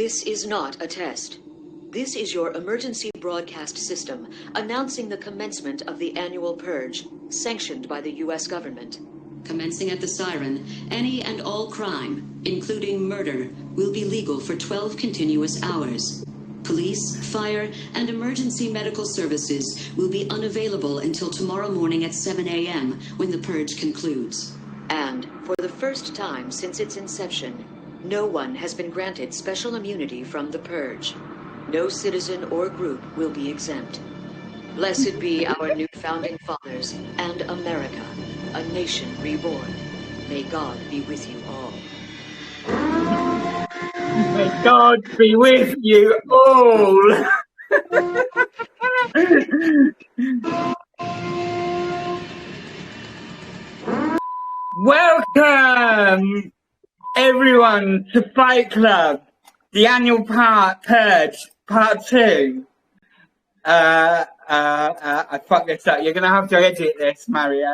This is not a test. This is your emergency broadcast system announcing the commencement of the annual purge, sanctioned by the U.S. government. Commencing at the siren, any and all crime, including murder, will be legal for 12 continuous hours. Police, fire, and emergency medical services will be unavailable until tomorrow morning at 7 a.m. when the purge concludes. And, for the first time since its inception, no one has been granted special immunity from the purge. No citizen or group will be exempt. Blessed be our new founding fathers and America, a nation reborn. May God be with you all. May God be with you all. Welcome, everyone, to Fight Club, the annual purge, part 2. I fucked this up. You're gonna have to edit this, Mario.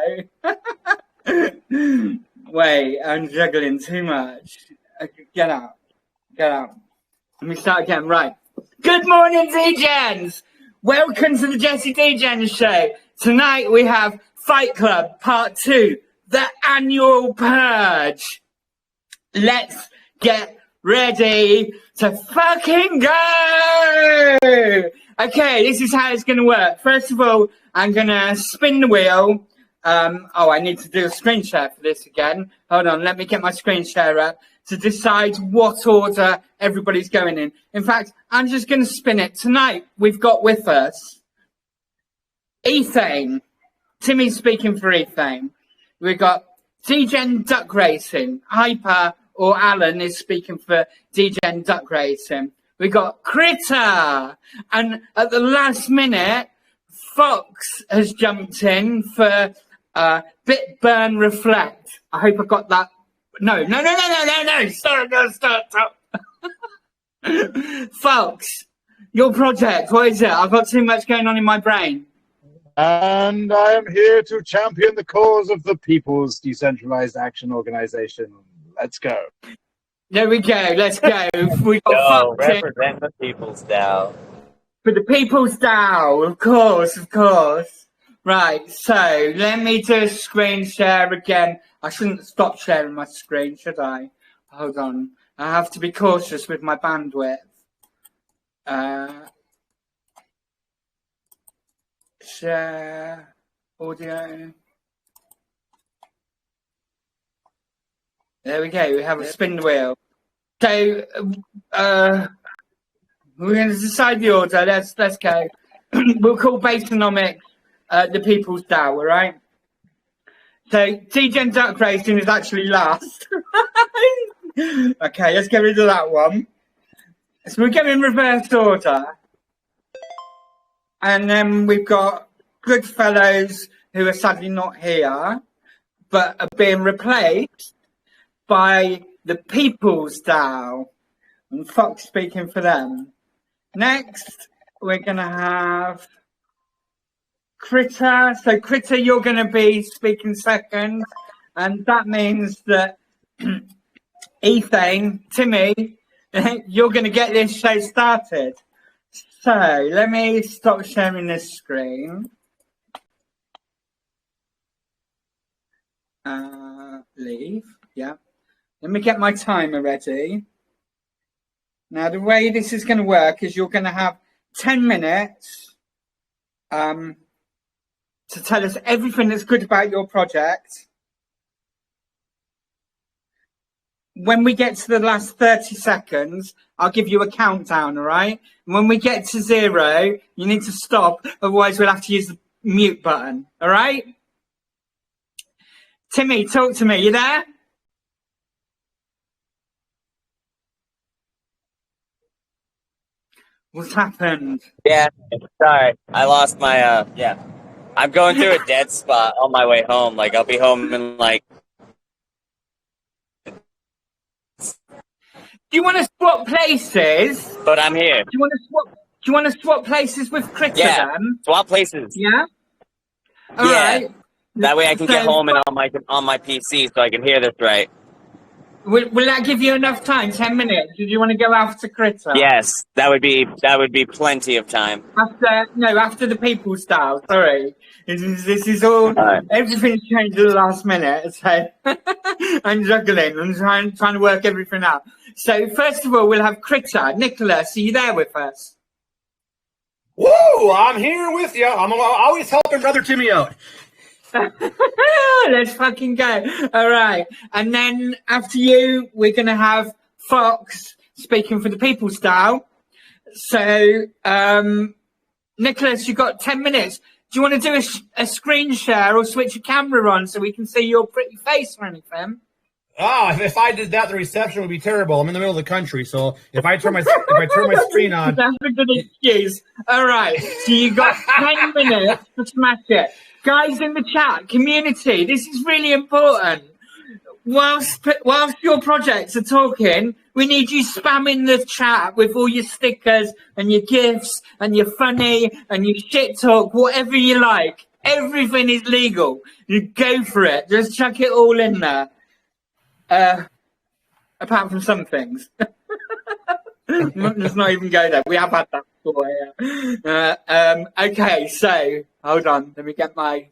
Wait, I'm juggling too much. Get out. Get out. Let me start again. Right. Good morning, Degens. Welcome to the JessieDegens show. Tonight we have Fight Club Part 2, the annual purge. Let's get ready to fucking go. Okay, this is how it's going to work. First of all, I'm going to spin the wheel. Oh, I need to do a screen share for this again. Hold on, let me get my screen share up to decide what order everybody's going in. In fact, I'm just going to spin it. Tonight, we've got with us Ethane. Timmy's speaking for Ethane. We've got Degen Duck Racing. Hyper or Alan is speaking for Degen Duck Racing. We got Critter. And at the last minute, Fox has jumped in for Bit Burn Reflect. I hope I got that. No. Stop. Fox, your project, what is it? I've got too much going on in my brain. And I am here to champion the cause of the People's Decentralized Action Organization. Let's go. There we go, let's go. We got Fox represent the People's DAO. For the People's DAO, of course. Right, so let me just screen share again. I shouldn't stop sharing my screen, should I? Hold on. I have to be cautious with my bandwidth. Share audio. There we go. We have a spin the wheel. So we're going to decide the order. Let's go. We'll call Basenomics the People's DAO, all right? So Degen Duck Racing is actually last. Okay, let's get rid of that one. So we're going in reverse order. And then we've got Goodfellows, who are sadly not here, but are being replaced by the People's DAO. And Fox speaking for them. Next, we're going to have Critter. So Critter, you're going to be speaking second. And that means that Ethane, Timmy, you're going to get this show started. So let me stop sharing this screen. Leave. Yeah. Let me get my timer ready. Now, the way this is going to work is you're going to have 10 minutes to tell us everything that's good about your project. When we get to the last 30 seconds, I'll give you a countdown, all right? And when we get to 0, you need to stop, otherwise we'll have to use the mute button, all right? Timmy, talk to me. You there? What's happened? Yeah, sorry. I lost my, yeah. I'm going through a dead spot on my way home. Like, I'll be home in, like... Do you want to swap places? But I'm here. Do you want to swap places with Critter? Yeah, then? swap places. Yeah? All right. That way I can get home and on my PC so I can hear this right. Will that give you enough time? 10 minutes? Did you want to go after Critter? Yes, that would be plenty of time. After the people style. Sorry, this is all. Alright. Everything's changed at the last minute. So I'm juggling. I'm trying to work everything out. So first of all, we'll have Critter. Nicholas, are you there with us? Woo! I'm here with you. I'm always helping Brother Timmy out. Let's fucking go. All right. And then after you, we're going to have Fox speaking for the people style. So, Nicholas, you've got 10 minutes. Do you want to do a screen share or switch your camera on so we can see your pretty face or anything? If I did that, the reception would be terrible. I'm in the middle of the country, so if I turn my screen on, that's a good excuse. All right. So you got 10 minutes to smash it. Guys in the chat, community, this is really important. Whilst your projects are talking, we need you spamming the chat with all your stickers and your GIFs and your funny and your shit talk, whatever you like. Everything is legal. You go for it. Just chuck it all in there. Apart from some things. Let's not even go there. We have had that before. Yeah. Okay, so hold on. Let me get my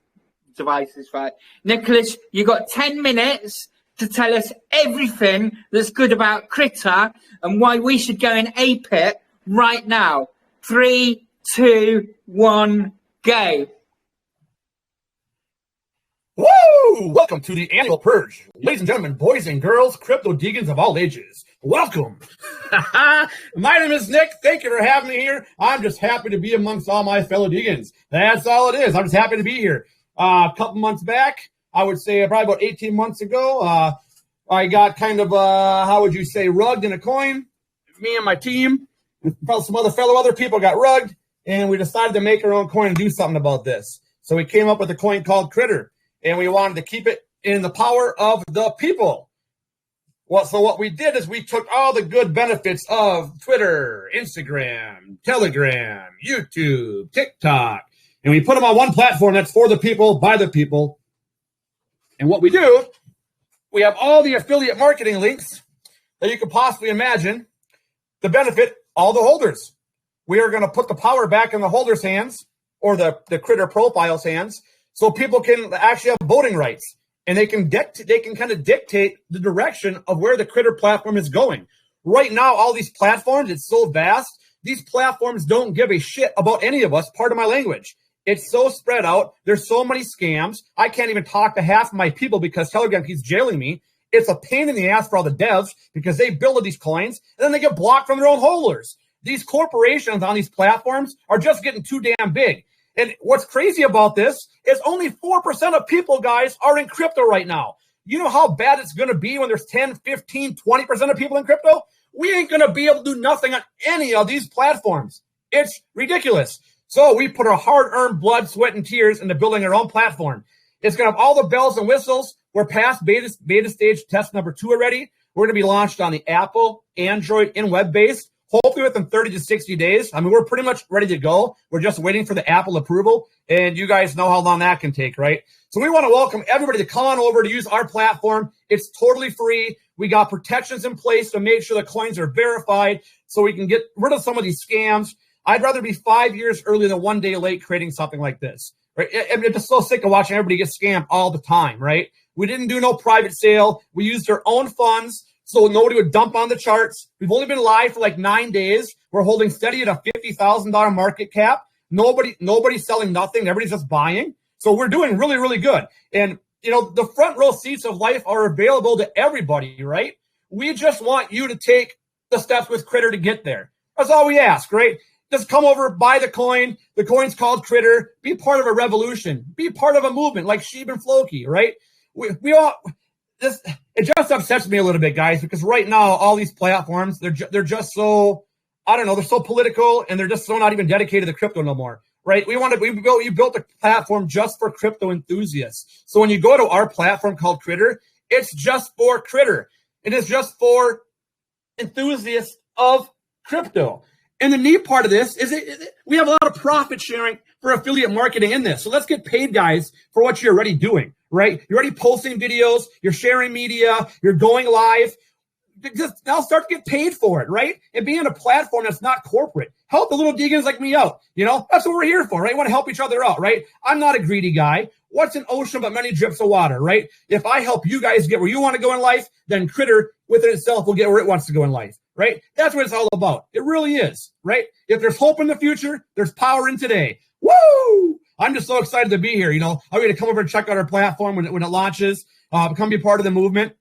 devices right. Nicholas, you got 10 minutes to tell us everything that's good about Critter and why we should go and ape it right now. 3, 2, 1, go. woo! Welcome to the annual purge. Ladies and gentlemen, boys and girls, crypto Degens of all ages. Welcome. My name is Nick. Thank you for having me here. I'm just happy to be amongst all my fellow Degens. That's all it is. I'm just happy to be here. A couple months back, I would say probably about 18 months ago, I got kind of, how would you say, rugged in a coin. Me and my team, and probably some other people got rugged, and we decided to make our own coin and do something about this. So we came up with a coin called Critter, and we wanted to keep it in the power of the people. Well, so what we did is we took all the good benefits of Twitter, Instagram, Telegram, YouTube, TikTok, and we put them on one platform that's for the people, by the people. And what we do, we have all the affiliate marketing links that you could possibly imagine to benefit all the holders. We are going to put the power back in the holders' hands, or the Critter profile's hands, so people can actually have voting rights. And they can kind of dictate the direction of where the Critter platform is going. Right now, all these platforms, it's so vast. These platforms don't give a shit about any of us, part of my language. It's so spread out. There's so many scams. I can't even talk to half of my people because Telegram keeps jailing me. It's a pain in the ass for all the devs because they build these coins and then they get blocked from their own holders. These corporations on these platforms are just getting too damn big. And what's crazy about this is only 4% of people, guys, are in crypto right now. You know how bad it's going to be when there's 10, 15, 20% of people in crypto? We ain't going to be able to do nothing on any of these platforms. It's ridiculous. So we put our hard-earned blood, sweat, and tears into building our own platform. It's going to have all the bells and whistles. We're past beta stage test number 2 already. We're going to be launched on the Apple, Android, and web-based. Hopefully within 30 to 60 days. I mean, we're pretty much ready to go. We're just waiting for the Apple approval, and you guys know how long that can take, right? So we want to welcome everybody to come on over to use our platform. It's totally free. We got protections in place to make sure the coins are verified so we can get rid of some of these scams. I'd rather be 5 years early than 1 day late creating something like this, right? I'm just so sick of watching everybody get scammed all the time, right? We didn't do no private sale. We used our own funds, so nobody would dump on the charts. We've only been live for like 9 days. We're holding steady at a $50,000 market cap. Nobody's selling nothing. Everybody's just buying. So we're doing really, really good. And, you know, the front row seats of life are available to everybody, right? We just want you to take the steps with Critter to get there. That's all we ask, right? Just come over, buy the coin. The coin's called Critter. Be part of a revolution. Be part of a movement like Sheeb and Floki, right? We all... It just upsets me a little bit, guys, because right now all these platforms they're just so, I don't know, they're so political and they're just so not even dedicated to crypto no more, right? You built a platform just for crypto enthusiasts. So when you go to our platform called Critter, it's just for Critter. It is just for enthusiasts of crypto. And the neat part of this is we have a lot of profit sharing for affiliate marketing in this. So let's get paid, guys, for what you're already doing, right? You're already posting videos, you're sharing media, you're going live. Just now start to get paid for it, right? And be on a platform that's not corporate. Help the little Degens like me out. You know, that's what we're here for, right? We want to help each other out, right? I'm not a greedy guy. What's an ocean but many drips of water, right? If I help you guys get where you want to go in life, then Critter within itself will get where it wants to go in life, right? That's what it's all about. It really is, right? If there's hope in the future, there's power in today. Woo! I'm just so excited to be here. You know, I'm going to come over and check out our platform when it launches, come be part of the movement.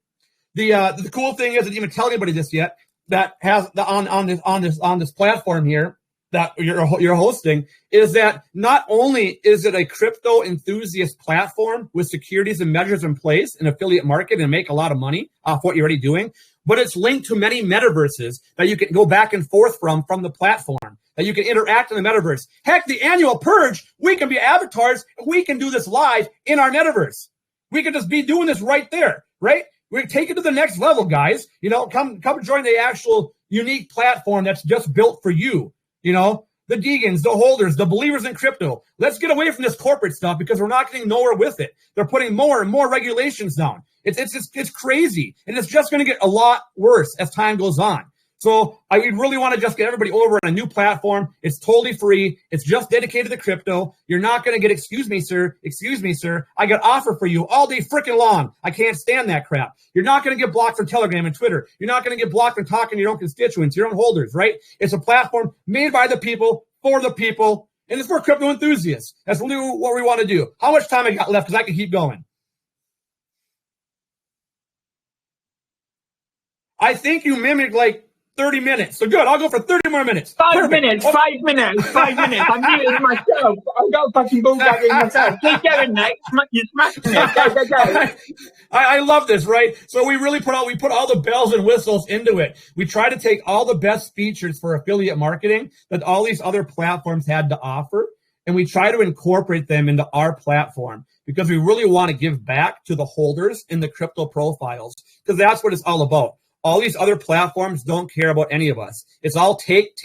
The cool thing is, I didn't even tell anybody this yet, that has on this platform here that you're hosting, is that not only is it a crypto enthusiast platform with securities and measures in place and affiliate market and make a lot of money off what you're already doing, but it's linked to many metaverses that you can go back and forth from the platform, that you can interact in the metaverse. Heck, the annual purge, we can be avatars, and we can do this live in our metaverse. We can just be doing this right there, right? We take it to the next level, guys. You know, come join the actual unique platform that's just built for you. You know, the Degens, the holders, the believers in crypto. Let's get away from this corporate stuff because we're not getting nowhere with it. They're putting more and more regulations down. It's crazy, and it's just going to get a lot worse as time goes on. So I really want to just get everybody over on a new platform. It's totally free. It's just dedicated to crypto. You're not going to get, excuse me, sir. I got offer for you all day freaking long. I can't stand that crap. You're not going to get blocked from Telegram and Twitter. You're not going to get blocked from talking to your own constituents, your own holders, right? It's a platform made by the people, for the people, and it's for crypto enthusiasts. That's really what we want to do. How much time I got left? Because I can keep going. I think you mimicked like 30 minutes. So good. I'll go for 30 more minutes. 5 minutes. 5 minutes. 5 minutes. I'm doing it myself. I've got fucking bullshit myself. Keep going, Nick. You're smashing it. Go. I love this, right? So we put all the bells and whistles into it. We try to take all the best features for affiliate marketing that all these other platforms had to offer, and we try to incorporate them into our platform because we really want to give back to the holders in the crypto profiles, because that's what it's all about. All these other platforms don't care about any of us. It's all take,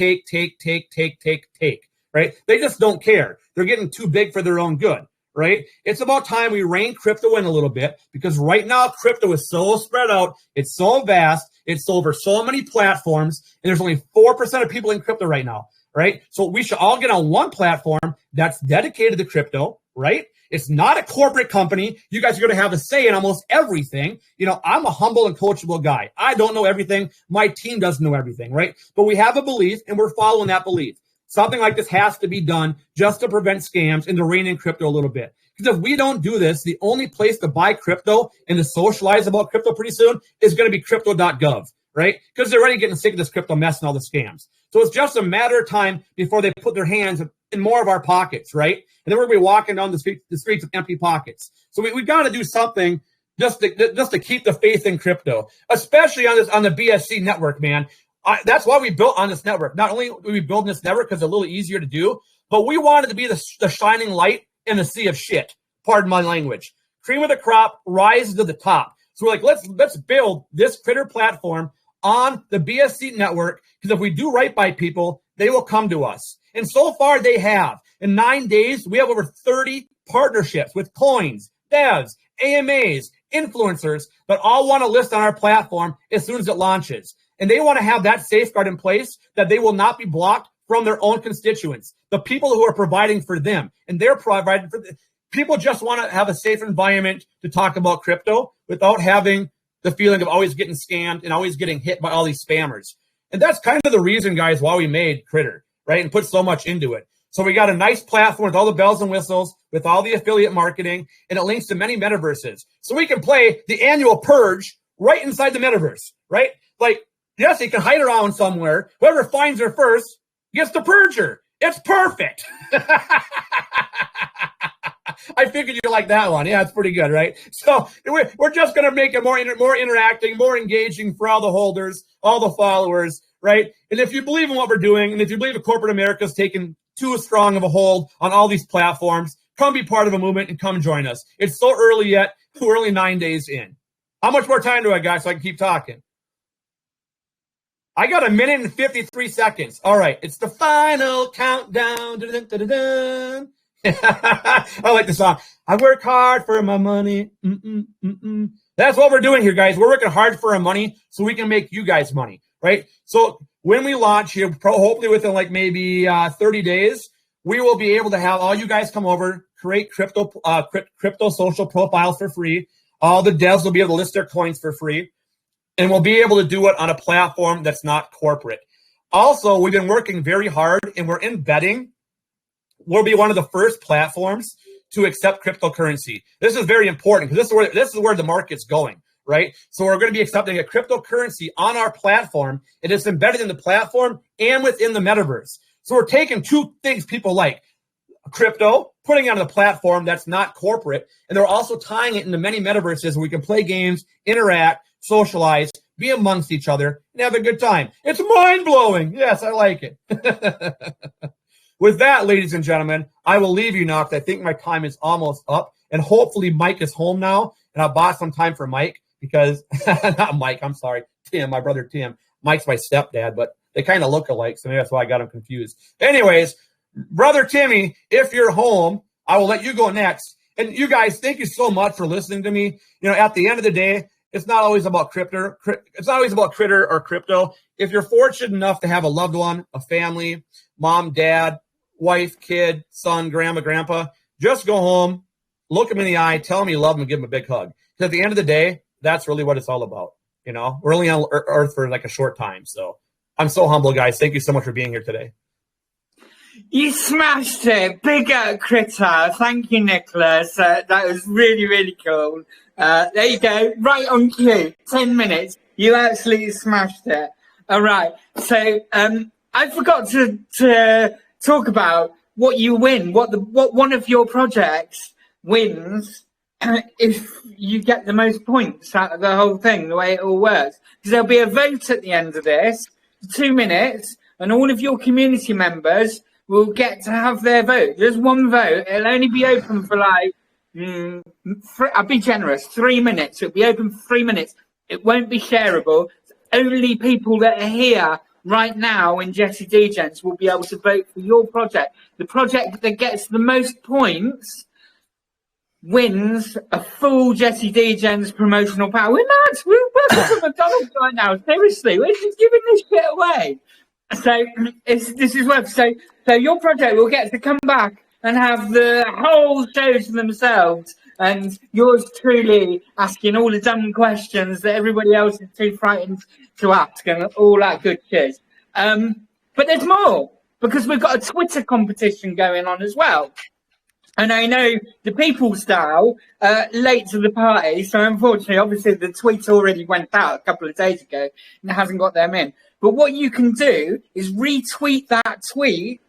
right? They just don't care. They're getting too big for their own good, right? It's about time we rein crypto in a little bit, because right now crypto is so spread out. It's so vast. It's over so many platforms, and there's only 4% of people in crypto right now, right? So we should all get on one platform that's dedicated to crypto, right? It's not a corporate company. You guys are going to have a say in almost everything. You know, I'm a humble and coachable guy. I don't know everything. My team doesn't know everything, right? But we have a belief, and we're following that belief. Something like this has to be done just to prevent scams and to rein in crypto a little bit. Because if we don't do this, the only place to buy crypto and to socialize about crypto pretty soon is going to be crypto.gov, right? Because they're already getting sick of this crypto mess and all the scams. So it's just a matter of time before they put their hands in more of our pockets, right? And then we're going to be walking down the streets with empty pockets. So we've got to do something just to keep the faith in crypto, especially on the BSC network, man. That's why we built on this network. Not only did we build this network because it's a little easier to do, but we wanted to be the shining light in the sea of shit. Pardon my language. Cream of the crop rises to the top. So we're like, let's build this Critter platform on the BSC network, because if we do right by people, they will come to us. And so far they have. In 9 days, we have over 30 partnerships with coins, devs, AMAs, influencers that all want to list on our platform as soon as it launches. And they want to have that safeguard in place that they will not be blocked from their own constituents, the people who are providing for them. And they're providing for people just want to have a safe environment to talk about crypto without having the feeling of always getting scammed and always getting hit by all these spammers. And that's kind of the reason, guys, why we made Critter, right? And put so much into it. So we got a nice platform with all the bells and whistles, with all the affiliate marketing, and it links to many metaverses. So we can play the annual purge right inside the metaverse, right? Like, Jessie can hide around somewhere. Whoever finds her first gets to purge her. It's perfect. I figured you like that one. Yeah, it's pretty good, right? So we're just going to make it more interacting, more engaging for all the holders, all the followers, right? And if you believe in what we're doing, and if you believe that corporate America is taking too strong of a hold on all these platforms, come be part of a movement and come join us. It's so early yet. We're only 9 days in. How much more time do I got so I can keep talking? I got 1 minute and 53 seconds. All right, it's the final countdown. Dun-dun-dun-dun-dun. I like the song. I work hard for my money. That's what we're doing here, guys. We're working hard for our money so we can make you guys money, right? So when we launch here, hopefully within like maybe 30 days, we will be able to have all you guys come over, create crypto social profiles for free. All the devs will be able to list their coins for free, and we'll be able to do it on a platform that's not corporate. Also, we've been working very hard, and we're embedding. We'll be one of the first platforms to accept cryptocurrency. This is very important because this is where the market's going, right? So we're going to be accepting a cryptocurrency on our platform. It is embedded in the platform and within the metaverse. So we're taking two things people like, crypto, putting it on the platform that's not corporate, and they're also tying it into many metaverses where we can play games, interact, socialize, be amongst each other, and have a good time. It's mind-blowing. Yes, I like it. With that, ladies and gentlemen, I will leave you now because I think my time is almost up, and hopefully Mike is home now, and I bought some time for Mike because, not Mike, I'm sorry, Tim, my brother Tim. Mike's my stepdad, but they kind of look alike, so maybe that's why I got him confused. Anyways, Brother Timmy, if you're home, I will let you go next. And you guys, thank you so much for listening to me. You know, at the end of the day, it's not always about crypto. It's not always about critter or crypto. If you're fortunate enough to have a loved one, a family, mom, dad, wife, kid, son, grandma, grandpa, just go home, look them in the eye, tell them you love them, and give them a big hug. Because at the end of the day, that's really what it's all about. You know, we're only on Earth for like a short time. So I'm so humble, guys. Thank you so much for being here today. You smashed it. Big critter. Thank you, Nicholas. That was really, really cool. There you go. Right on cue. 10 minutes. You absolutely smashed it. All right. So I forgot to talk about what you win, what one of your projects wins if you get the most points out of the whole thing, the way it all works. Because there'll be a vote at the end of this, 2 minutes, and all of your community members will get to have their vote. There's one vote. It'll only be open for like, I'll be generous, 3 minutes. It'll be open for 3 minutes. It won't be shareable. Only people that are here right now in JessieDegens will be able to vote for your project. The project that gets the most points wins a full JessieDegens promotional power. We're nuts. We're working for McDonald's right now. Seriously, we're just giving this shit away. So this is worth. So your project will get to come back and have the whole show to themselves, and yours truly asking all the dumb questions that everybody else is too frightened to ask, and all that good shit. But there's more, because we've got a Twitter competition going on as well. And I know the people style late to the party, so unfortunately, obviously, the tweet already went out a couple of days ago and it hasn't got them in. But what you can do is retweet that tweet,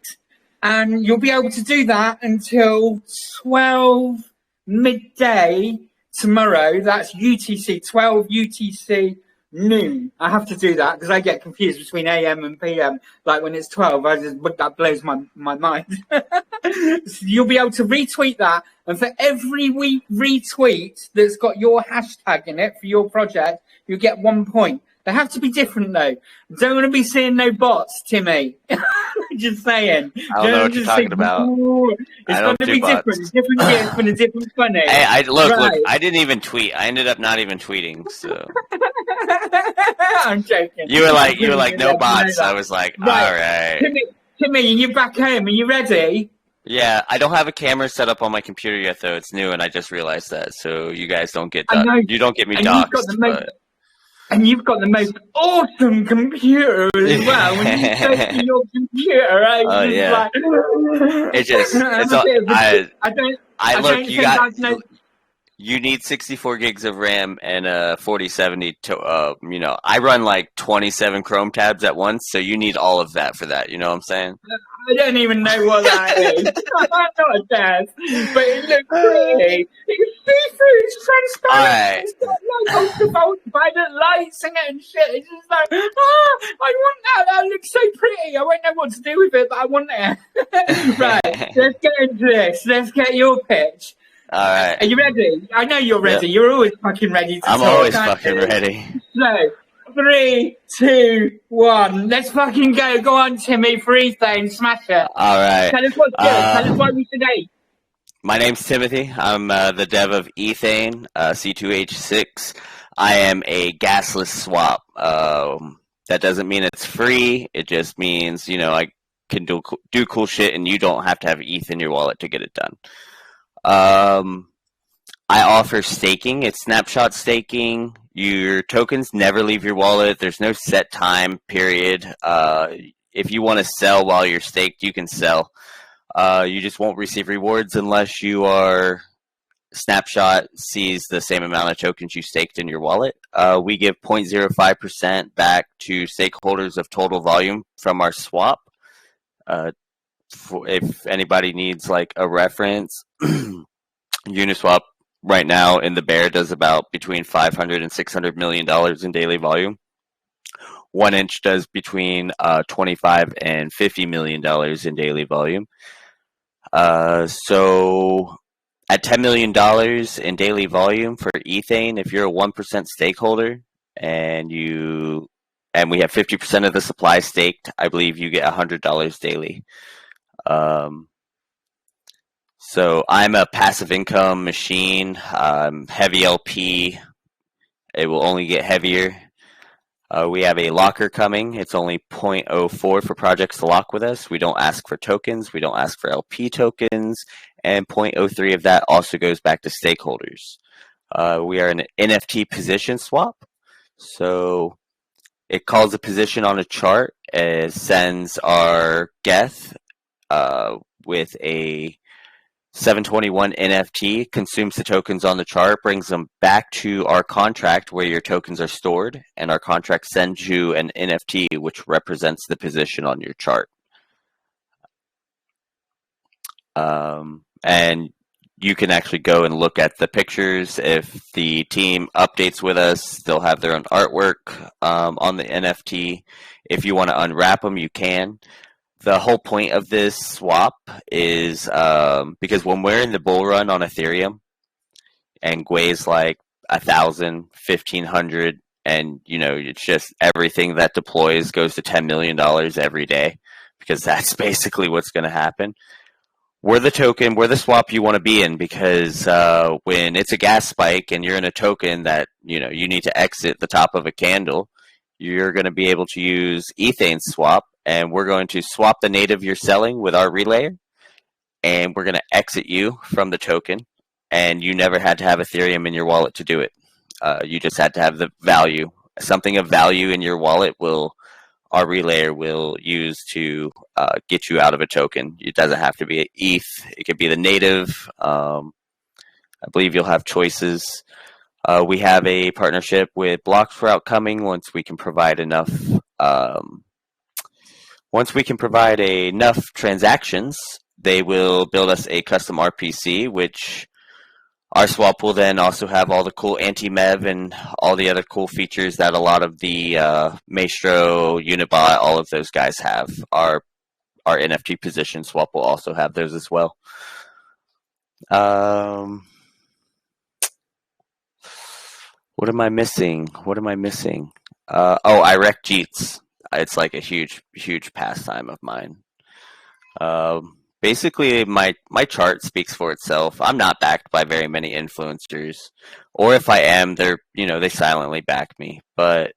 and you'll be able to do that until 12 midday tomorrow. That's UTC, 12 UTC noon. I have to do that because I get confused between AM and PM. Like when it's 12, that blows my mind. So you'll be able to retweet that, and for every retweet that's got your hashtag in it for your project, you'll get 1 point. They have to be different though. Don't want to be seeing no bots, Timmy. Just saying. I don't know what you're talking about. It's got to be different. It's different GIF and a different funny. Hey, look, I didn't even tweet. I ended up not even tweeting. So I'm joking. You were like no bots. I was like, all right. Timmy, you're back home. Are you ready? Yeah, I don't have a camera set up on my computer yet, though. It's new, and I just realized that. So you guys don't get you don't get me doxxed. And you've got the most awesome computer as well. When you go to your computer, right? Oh, yeah. You need 64 gigs of RAM and a 4070 to, I run like 27 Chrome tabs at once, so you need all of that for that. You know what I'm saying? I don't even know what that is. I'm not a dad, but it looks pretty. It's see-through, it's transparent. Right. It's got like ultraviolet lights in it and shit. It's just like, I want that. That looks so pretty. I won't know what to do with it, but I want it. Right, let's get into this. Let's get your pitch. All right. Are you ready? I know you're ready. Yep. You're always fucking ready to talk. I'm always fucking ready. So, 3, 2, 1. Let's fucking go. Go on, Timmy. Free thing. Smash it. All right. Tell us what's good. Tell us why we should hate. My name's Timothy. I'm the dev of ethane, C2H6. I am a gasless swap. That doesn't mean it's free. It just means, I can do cool shit and you don't have to have ETH in your wallet to get it done. I offer staking. It's snapshot staking. Your tokens never leave your wallet. There's no set time period. If you want to sell while you're staked, you can sell. You just won't receive rewards unless your snapshot sees the same amount of tokens you staked in your wallet. We give 0.05% back to stakeholders of total volume from our swap. If anybody needs like a reference, Uniswap right now in the bear does about between $500 and $600 million in daily volume. 1inch does between $25 and $50 million in daily volume. So at $10 million in daily volume for ethane, if you're a 1% stakeholder and we have 50% of the supply staked, I believe you get $100 daily. So I'm a passive income machine, heavy LP. It will only get heavier. We have a locker coming. It's only 0.04 for projects to lock with us. We don't ask for tokens. We don't ask for LP tokens. And 0.03 of that also goes back to stakeholders. We are an NFT position swap. So it calls a position on a chart. It sends our Geth with a 721 NFT, consumes the tokens on the chart, brings them back to our contract where your tokens are stored, and our contract sends you an NFT which represents the position on your chart. And you can actually go and look at the pictures. If the team updates with us, they'll have their own artwork on the NFT. If you want to unwrap them, you can. The whole point of this swap is because when we're in the bull run on Ethereum and Gwei's like 1,000, 1,500, and it's just everything that deploys goes to $10 million every day, because that's basically what's going to happen. We're the token, we're the swap you want to be in, because when it's a gas spike and you're in a token that you need to exit the top of a candle, you're going to be able to use ethane swap. And we're going to swap the native you're selling with our relayer, and we're going to exit you from the token. And you never had to have Ethereum in your wallet to do it. You just had to have the value. Something of value in your wallet our relayer will use to get you out of a token. It doesn't have to be an ETH. It could be the native. I believe you'll have choices. We have a partnership with Blocksprout coming once we can provide enough. Once we can provide enough transactions, they will build us a custom RPC, which our swap will then also have all the cool anti-mev and all the other cool features that a lot of the Maestro, Unibot, all of those guys have. Our NFT position swap will also have those as well. What am I missing? I wreck Jeets. It's like a huge, huge pastime of mine. Basically, my chart speaks for itself. I'm not backed by very many influencers, or if I am, they silently back me. But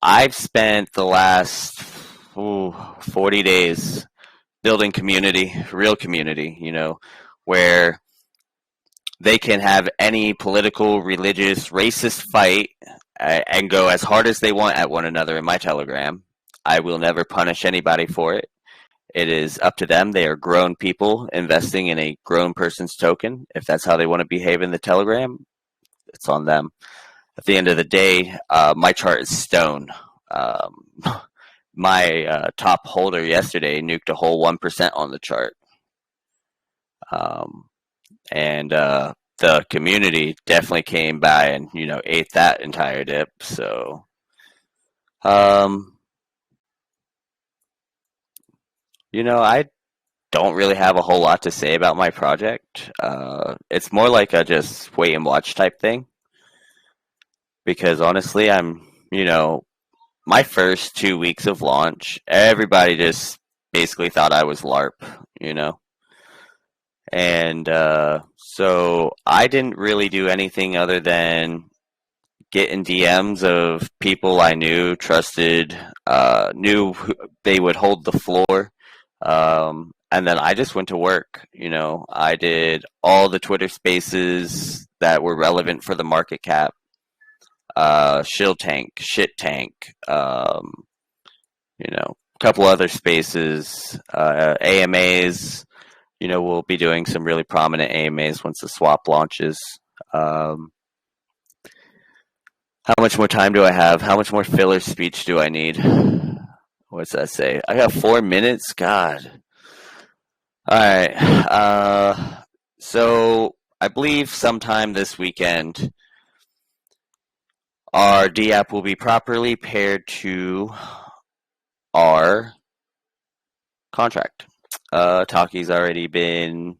I've spent the last 40 days building community, real community, where they can have any political, religious, racist fight and go as hard as they want at one another in my Telegram. I will never punish anybody for it. It is up to them. They are grown people investing in a grown person's token. If that's how they want to behave in the Telegram, it's on them. At the end of the day, my chart is stone. My top holder yesterday nuked a whole 1% on the chart. And the community definitely came by and ate that entire dip. So I don't really have a whole lot to say about my project. It's more like a just wait and watch type thing, because honestly, I'm my first 2 weeks of launch, everybody just basically thought I was LARP, And so I didn't really do anything other than get in DMs of people I knew, trusted, knew they would hold the floor. And then I just went to work. I did all the Twitter spaces that were relevant for the market cap. Shill tank, shit tank, a couple other spaces, AMAs. We'll be doing some really prominent AMAs once the swap launches. How much more time do I have? How much more filler speech do I need? What's that say? I got 4 minutes? God. All right. So I believe sometime this weekend, our DApp will be properly paired to our contract. Taki's already been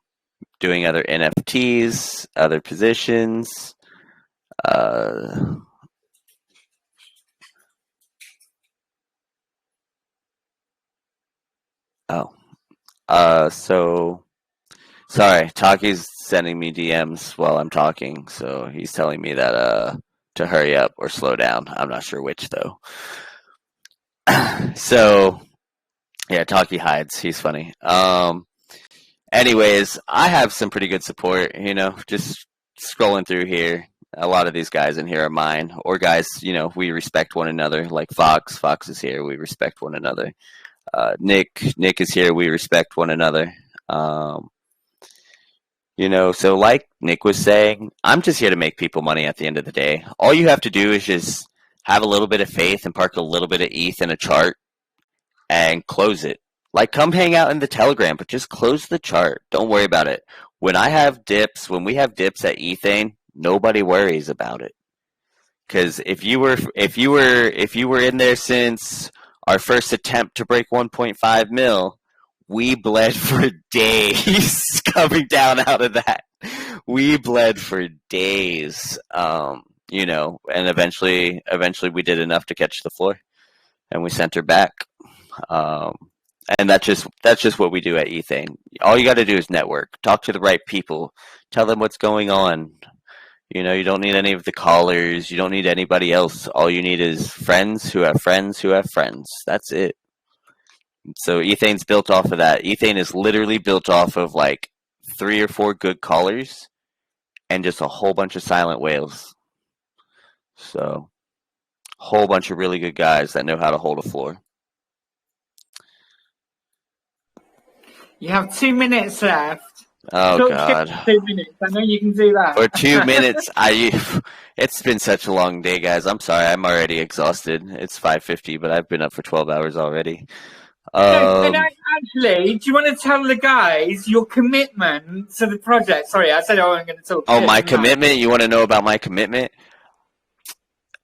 doing other NFTs, other positions. So sorry, Taki's sending me DMs while I'm talking, so he's telling me that to hurry up or slow down. I'm not sure which though. So yeah, Taki hides. He's funny. Anyways, I have some pretty good support, just scrolling through here. A lot of these guys in here are mine, or guys, we respect one another, like Fox. Fox is here. We respect one another. Nick is here. We respect one another. So like Nick was saying, I'm just here to make people money at the end of the day. All you have to do is just have a little bit of faith and park a little bit of ETH in a chart and close it. Like, come hang out in the Telegram, but just close the chart. Don't worry about it. When we have dips at Ethane, nobody worries about it. Because if you were in there since our first attempt to break 1.5 mil, we bled for days coming down out of that. We bled for days, and eventually we did enough to catch the floor, and we sent her back. And that's just what we do at Ethane. All you got to do is network, talk to the right people, tell them what's going on. You don't need any of the callers. You don't need anybody else. All you need is friends who have friends who have friends. That's it. So Ethane's built off of that. Ethane is literally built off of like 3 or 4 good callers and just a whole bunch of silent whales. So, whole bunch of really good guys that know how to hold a floor. You have 2 minutes left. Oh, God. 2 minutes. I know you can do that. For 2 minutes, it's been such a long day, guys. I'm sorry. I'm already exhausted. It's 5:50, but I've been up for 12 hours already. Actually, do you want to tell the guys your commitment to the project? Sorry, I said I wasn't going to talk. Oh, my commitment? You want to know about my commitment?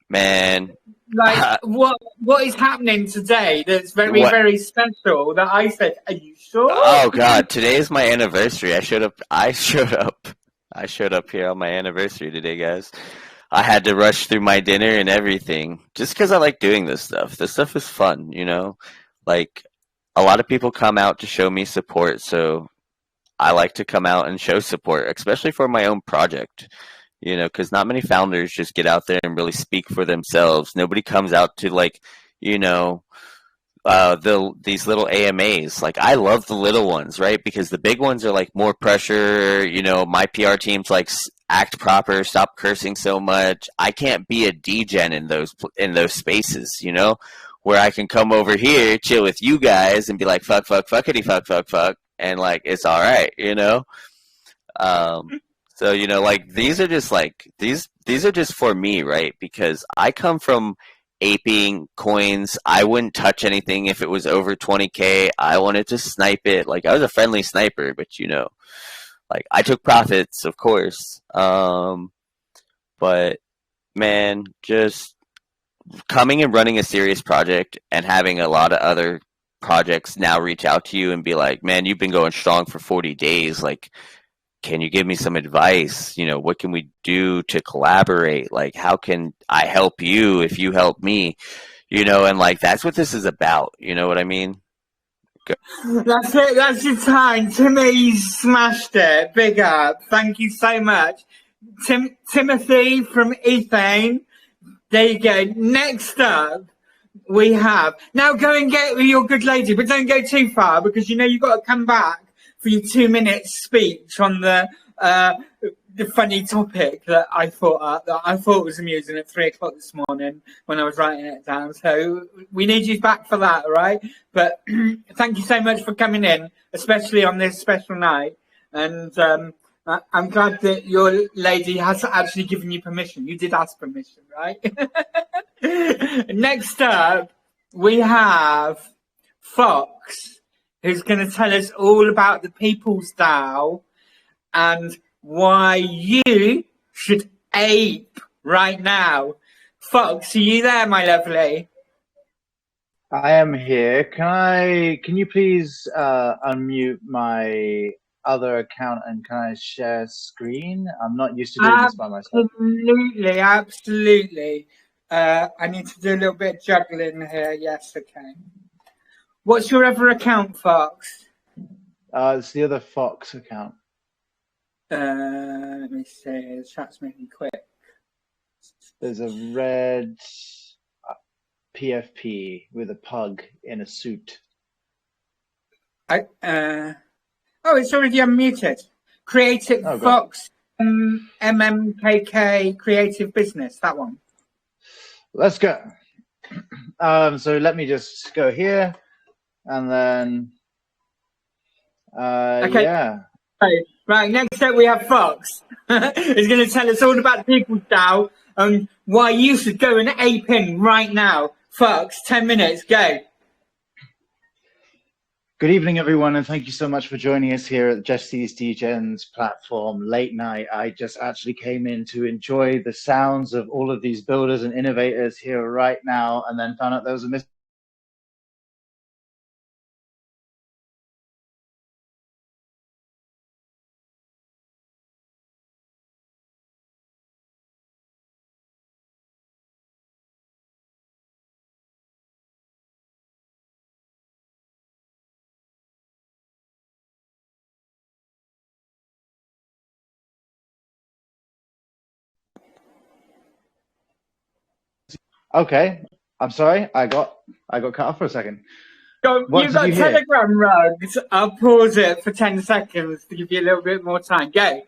Man. Like, what is happening today that's very, very special that I said, are you sure? Oh, God. Today is my anniversary. I showed up here on my anniversary today, guys. I had to rush through my dinner and everything just because I like doing this stuff. This stuff is fun, Like, a lot of people come out to show me support, so I like to come out and show support, especially for my own project. Because not many founders just get out there and really speak for themselves. Nobody comes out to these little AMAs. Like, I love the little ones, right? Because the big ones are like more pressure. My PR team's like, act proper, stop cursing so much. I can't be a degen in those spaces, where I can come over here, chill with you guys, and be like, fuck, fuckity, fuck, and like, it's all right, So, like, these are just for me, right? Because I come from aping coins. I wouldn't touch anything if it was over 20K. I wanted to snipe it. Like, I was a friendly sniper, but like, I took profits, of course. But man, just coming and running a serious project and having a lot of other projects now reach out to you and be like, man, you've been going strong for 40 days. Like, can you give me some advice? What can we do to collaborate? Like, how can I help you if you help me? And like, that's what this is about. You know what I mean? That's it. That's your time. Timmy's smashed it. Big up. Thank you so much. Timothy from Ethane. There you go. Next up, we have... Now go and get your good lady, but don't go too far because you know you've got to come back for your 2-minute speech on the funny topic that I thought was amusing at 3 o'clock this morning when I was writing it down. So we need you back for that, all right? But thank you so much for coming in, especially on this special night. And I'm glad that your lady has actually given you permission. You did ask permission, right? Next up, we have Fox, who's going to tell us all about the People's DAO and why you should ape right now. Fox, are you there, my lovely? I am here. Can you please unmute my other account and can I share screen? I'm not used to doing this by myself. Absolutely. I need to do a little bit of juggling here. Yes, okay. What's your other account, Fox? It's the other Fox account. Let me see. The chat's moving quick. There's a red PFP with a pug in a suit. Oh, it's already unmuted. Creative Fox MMKK Creative Business. That one. Let's go. So let me just go here, and then okay. Yeah. Right, next up we have Fox. He's going to tell us all about the People's DAO and why you should go and ape in right now. Fox, 10 minutes, go. Good evening, everyone, and thank you so much for joining us here at JessieDegens platform late night. I just actually came in to enjoy the sounds of all of these builders and innovators here right now, and then found out there was a Okay, I'm sorry, I got cut off for a second. You've got Telegram rugs. I'll pause it for 10 seconds to give you a little bit more time. Go.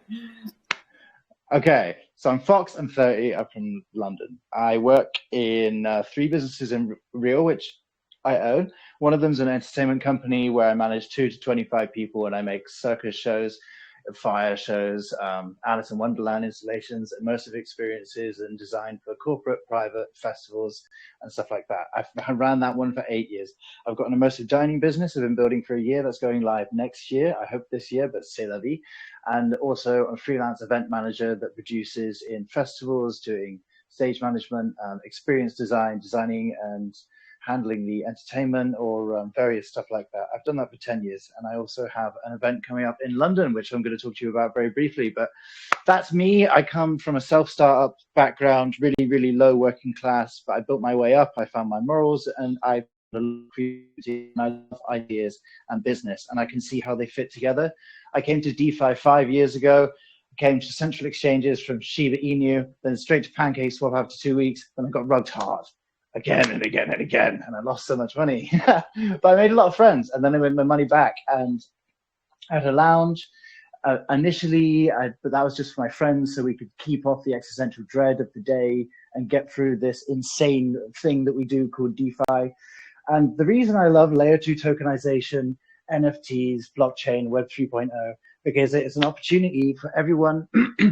Okay, so I'm Fox, I'm 30, I'm from London. I work in 3 businesses in Rio, which I own. One of them's an entertainment company where I manage 2 to 25 people and I make circus shows, fire shows, Alice in Wonderland installations, immersive experiences, and design for corporate, private festivals and stuff like that. I've ran that one for 8 years. I've got an immersive dining business I've been building for a year that's going live next year. I hope this year, but c'est la vie. And also a freelance event manager that produces in festivals, doing stage management, experience design, designing and handling the entertainment or various stuff like that. I've done that for 10 years. And I also have an event coming up in London, which I'm going to talk to you about very briefly. But that's me. I come from a self-startup background, really, really low working class, but I built my way up. I found my morals and I love ideas and business, and I can see how they fit together. I came to DeFi 5 years ago, came to central exchanges from Shiba Inu, then straight to Pancake Swap after 2 weeks, then I got rugged hard again and again and again, and I lost so much money. But I made a lot of friends, and then I made my money back, and I had a lounge. Initially, but that was just for my friends, so we could keep off the existential dread of the day and get through this insane thing that we do called DeFi. And the reason I love layer 2 tokenization, NFTs, blockchain, Web 3.0, because it's an opportunity for everyone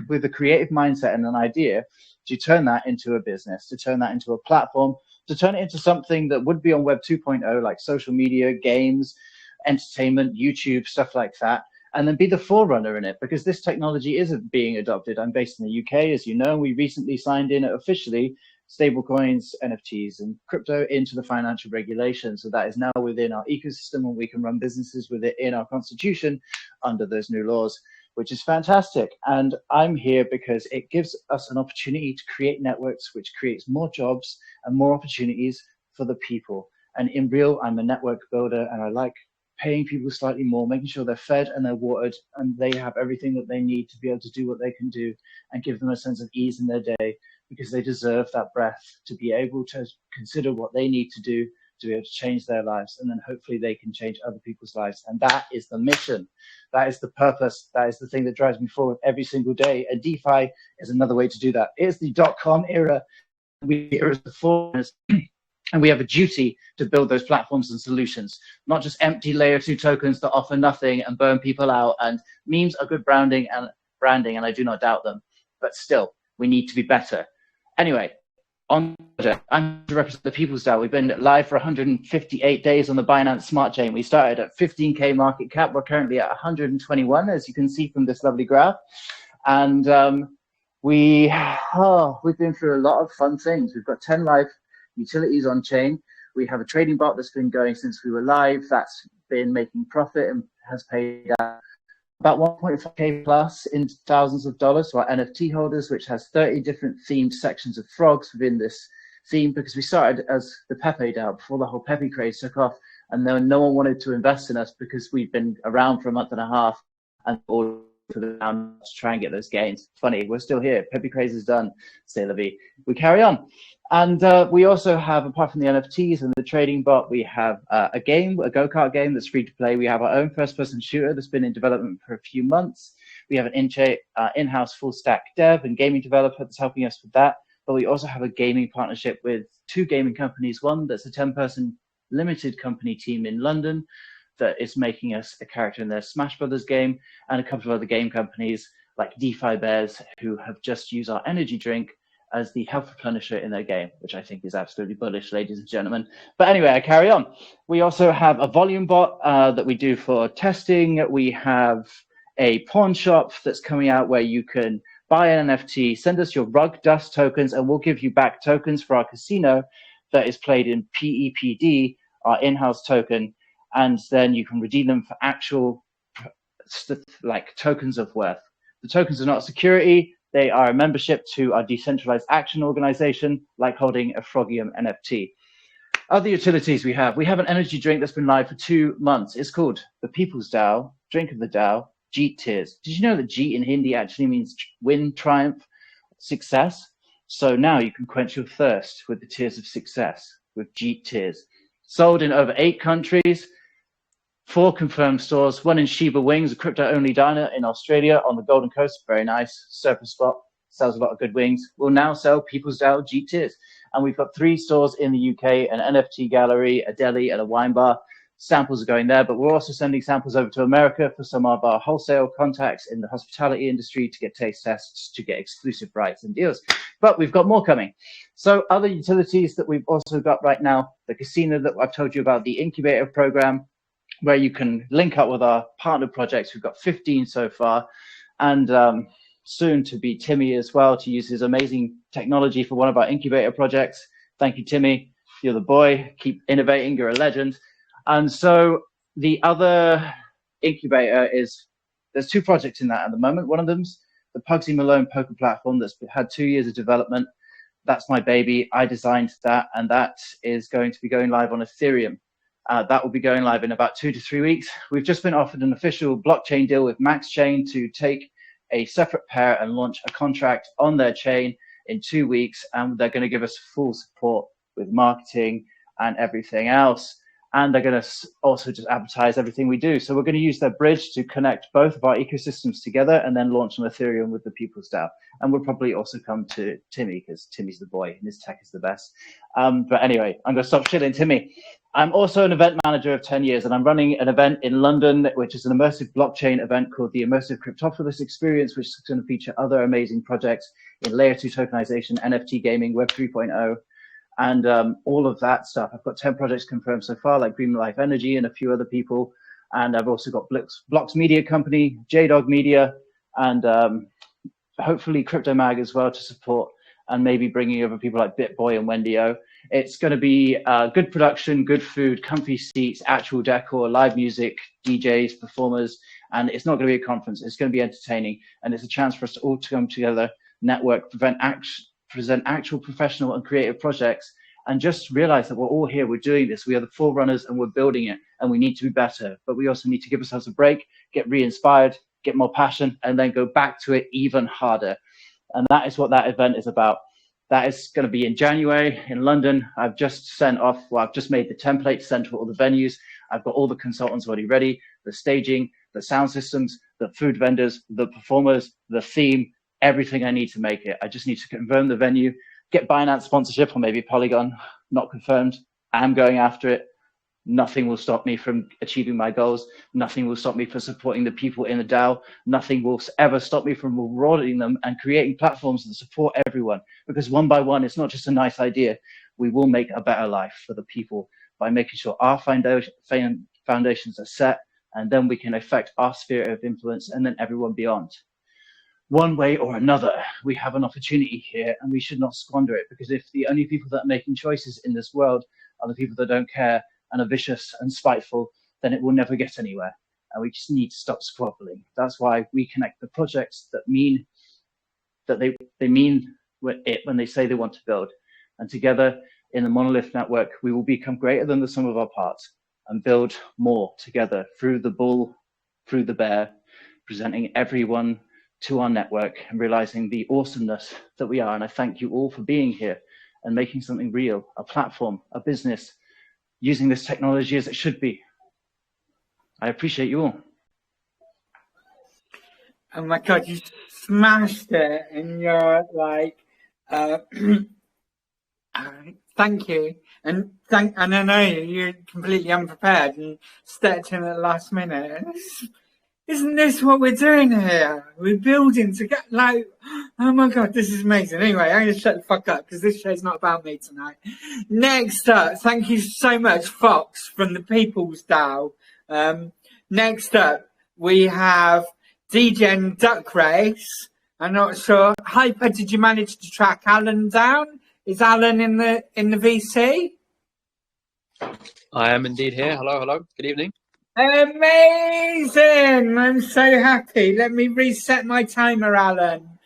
with a creative mindset and an idea to turn that into a business, to turn that into a platform, to turn it into something that would be on Web 2.0, like social media, games, entertainment, YouTube, stuff like that, and then be the forerunner in it, because this technology isn't being adopted. I'm based in the UK, as you know, and we recently signed in officially stablecoins, NFTs, and crypto into the financial regulation. So that is now within our ecosystem, and we can run businesses with it in our constitution under those new laws, which is fantastic. And I'm here because it gives us an opportunity to create networks, which creates more jobs and more opportunities for the people. And in real, I'm a network builder, and I like paying people slightly more, making sure they're fed and they're watered and they have everything that they need to be able to do what they can do, and give them a sense of ease in their day, because they deserve that breath to be able to consider what they need to do to be able to change their lives, and then hopefully they can change other people's lives. And that is the mission. That is the purpose. That is the thing that drives me forward every single day. And DeFi is another way to do that. It's the .com era. We are the foreigners, and we have a duty to build those platforms and solutions, not just empty layer 2 tokens that offer nothing and burn people out. And memes are good branding, and I do not doubt them, but still, we need to be better. Anyway, on the project, I'm to represent the People's DAO. We've been live for 158 days on the Binance Smart Chain. We started at 15K market cap. We're currently at 121, as you can see from this lovely graph. And we've been through a lot of fun things. We've got 10 live utilities on chain. We have a trading bot that's been going since we were live. That's been making profit and has paid out about 1.5K plus in thousands of dollars to our NFT holders, which has 30 different themed sections of frogs within this theme, because we started as the Pepe DAO before the whole Pepe craze took off, and then no one wanted to invest in us because we've been around for a month and a half and all for the round to try and get those gains. Funny, we're still here. Pepe craze is done. C'est la vie. We carry on. And we also have, apart from the NFTs and the trading bot, we have a game, a go-kart game that's free to play. We have our own first-person shooter that's been in development for a few months. We have an in-house full-stack dev and gaming developer that's helping us with that. But we also have a gaming partnership with 2 gaming companies. One that's a 10-person limited company team in London that is making us a character in their Smash Brothers game, and a couple of other game companies like DeFi Bears, who have just used our energy drink as the health replenisher in their game, which I think is absolutely bullish, ladies and gentlemen. But anyway, I carry on. We also have a volume bot that we do for testing. We have a pawn shop that's coming out where you can buy an NFT, send us your rug dust tokens, and we'll give you back tokens for our casino that is played in PEPD, our in-house token, and then you can redeem them for actual like tokens of worth. The tokens are not security. They are a membership to our decentralized action organization, like holding a Frogium NFT. Other utilities we have an energy drink that's been live for 2 months. It's called the People's DAO, Drink of the DAO, Jeet Tears. Did you know that Jeet in Hindi actually means win, triumph, success? So now you can quench your thirst with the tears of success with Jeet Tears. Sold in over 8 countries, 4 confirmed stores, 1 in Shiba Wings, a crypto-only diner in Australia on the Golden Coast. Very nice. Surfer spot. Sells a lot of good wings. We'll now sell People's DAO Jeet Tears. And we've got 3 stores in the UK, an NFT gallery, a deli, and a wine bar. Samples are going there, but we're also sending samples over to America for some of our wholesale contacts in the hospitality industry to get taste tests, to get exclusive rights and deals. But we've got more coming. So other utilities that we've also got right now, the casino that I've told you about, the incubator program, where you can link up with our partner projects. We've got 15 so far, and soon to be Timmy as well, to use his amazing technology for one of our incubator projects. Thank you, Timmy. You're the boy. Keep innovating. You're a legend. And so the other incubator is, there's 2 projects in that at the moment. One of them's the Pugsy Malone poker platform that's had 2 years of development. That's my baby. I designed that, and that is going to be going live on Ethereum. That will be going live in about 2 to 3 weeks. We've just been offered an official blockchain deal with Max Chain to take a separate pair and launch a contract on their chain in 2 weeks. And they're going to give us full support with marketing and everything else. And they're going to also just advertise everything we do. So we're going to use their bridge to connect both of our ecosystems together and then launch on Ethereum with the People's DAO. And we'll probably also come to Timmy, because Timmy's the boy and his tech is the best. But anyway, I'm going to stop shilling Timmy. I'm also an event manager of 10 years, and I'm running an event in London, which is an immersive blockchain event called the Immersive Cryptopolis Experience, which is going to feature other amazing projects in layer 2 tokenization, NFT gaming, Web 3.0, and all of that stuff. I've got 10 projects confirmed so far, like Green Life Energy and a few other people. And I've also got Blocks Media Company, J-Dog Media, and hopefully Crypto Mag as well to support, and maybe bringing over people like BitBoy and Wendy-O. It's going to be good production, good food, comfy seats, actual decor, live music, DJs, performers, and it's not going to be a conference. It's going to be entertaining, and it's a chance for us to all to come together, network, present actual professional and creative projects, and just realize that we're all here, we're doing this, we are the forerunners, and we're building it, and we need to be better. But we also need to give ourselves a break, get re-inspired, get more passion, and then go back to it even harder. And that is what that event is about. That is going to be in January in London. I've just sent off, well, I've just made the template, sent to all the venues. I've got all the consultants already ready, the staging, the sound systems, the food vendors, the performers, the theme, everything I need to make it. I just need to confirm the venue, get Binance sponsorship or maybe Polygon, not confirmed. I'm going after it. Nothing will stop me from achieving my goals. Nothing will stop me from supporting the people in the DAO. Nothing will ever stop me from rewarding them and creating platforms that support everyone. Because one by one, it's not just a nice idea. We will make a better life for the people by making sure our foundations are set, and then we can affect our sphere of influence and then everyone beyond. One way or another, we have an opportunity here and we should not squander it, because if the only people that are making choices in this world are the people that don't care and are vicious and spiteful, then it will never get anywhere. And we just need to stop squabbling. That's why we connect the projects that mean that they mean it when they say they want to build. And together in the Monolith Network, we will become greater than the sum of our parts and build more together through the bull, through the bear, presenting everyone to our network and realizing the awesomeness that we are. And I thank you all for being here and making something real, a platform, a business, using this technology as it should be. I appreciate you all. Oh my God, you smashed it, and you're like, thank you. And I know you're completely unprepared and stepped in at the last minute. Isn't this what we're doing here? We're building to get like, oh my God, this is amazing. Anyway, I'm going to shut the fuck up because this show's not about me tonight. Next up, thank you so much, Fox from the People's DAO. Next up, we have Degen Duck Race. I'm not sure. Hyper, did you manage to track Alan down? Is Alan in the VC? I am indeed here. Hello, hello. Good evening. Amazing! I'm so happy. Let me reset my timer, Alan.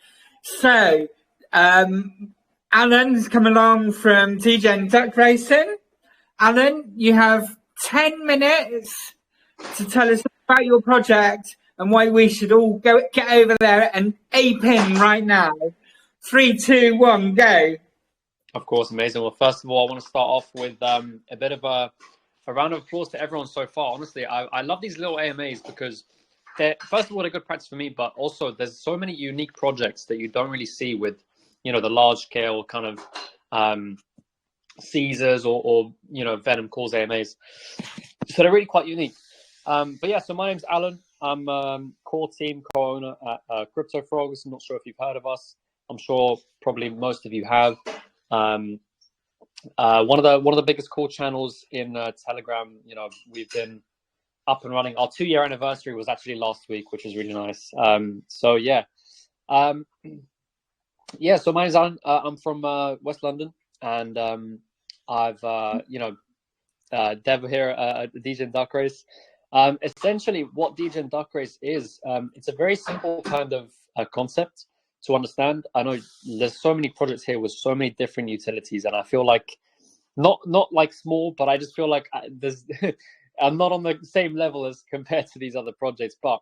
So, Alan's come along from Degen Duck Racing. Alan, you have 10 minutes to tell us about your project and why we should all get over there and ape in right now. 3, 2, 1, go. Of course, amazing. Well, first of all, I want to start off with a bit of a round of applause to everyone so far. Honestly, I love these little AMAs because they're, first of all, a good practice for me, but also there's so many unique projects that you don't really see with, you know, the large scale kind of Caesars or you know, Venom calls AMAs. So they're really quite unique. But yeah, so my name's Alan. I'm core team co-owner at Crypto Frogs. I'm not sure if you've heard of us. I'm sure probably most of you have. One of the biggest core channels in Telegram. You know, we've been up and running. Our 2-year anniversary was actually last week, which was really nice. So yeah, yeah. So my name's Alan. I'm from West London, and I've you know, Dev here at Degen Duck Race. Essentially, what Degen Duck Race is, it's a very simple kind of concept to understand. I know there's so many projects here with so many different utilities, and I feel like not like small, but I just feel like there's I'm not on the same level as compared to these other projects. But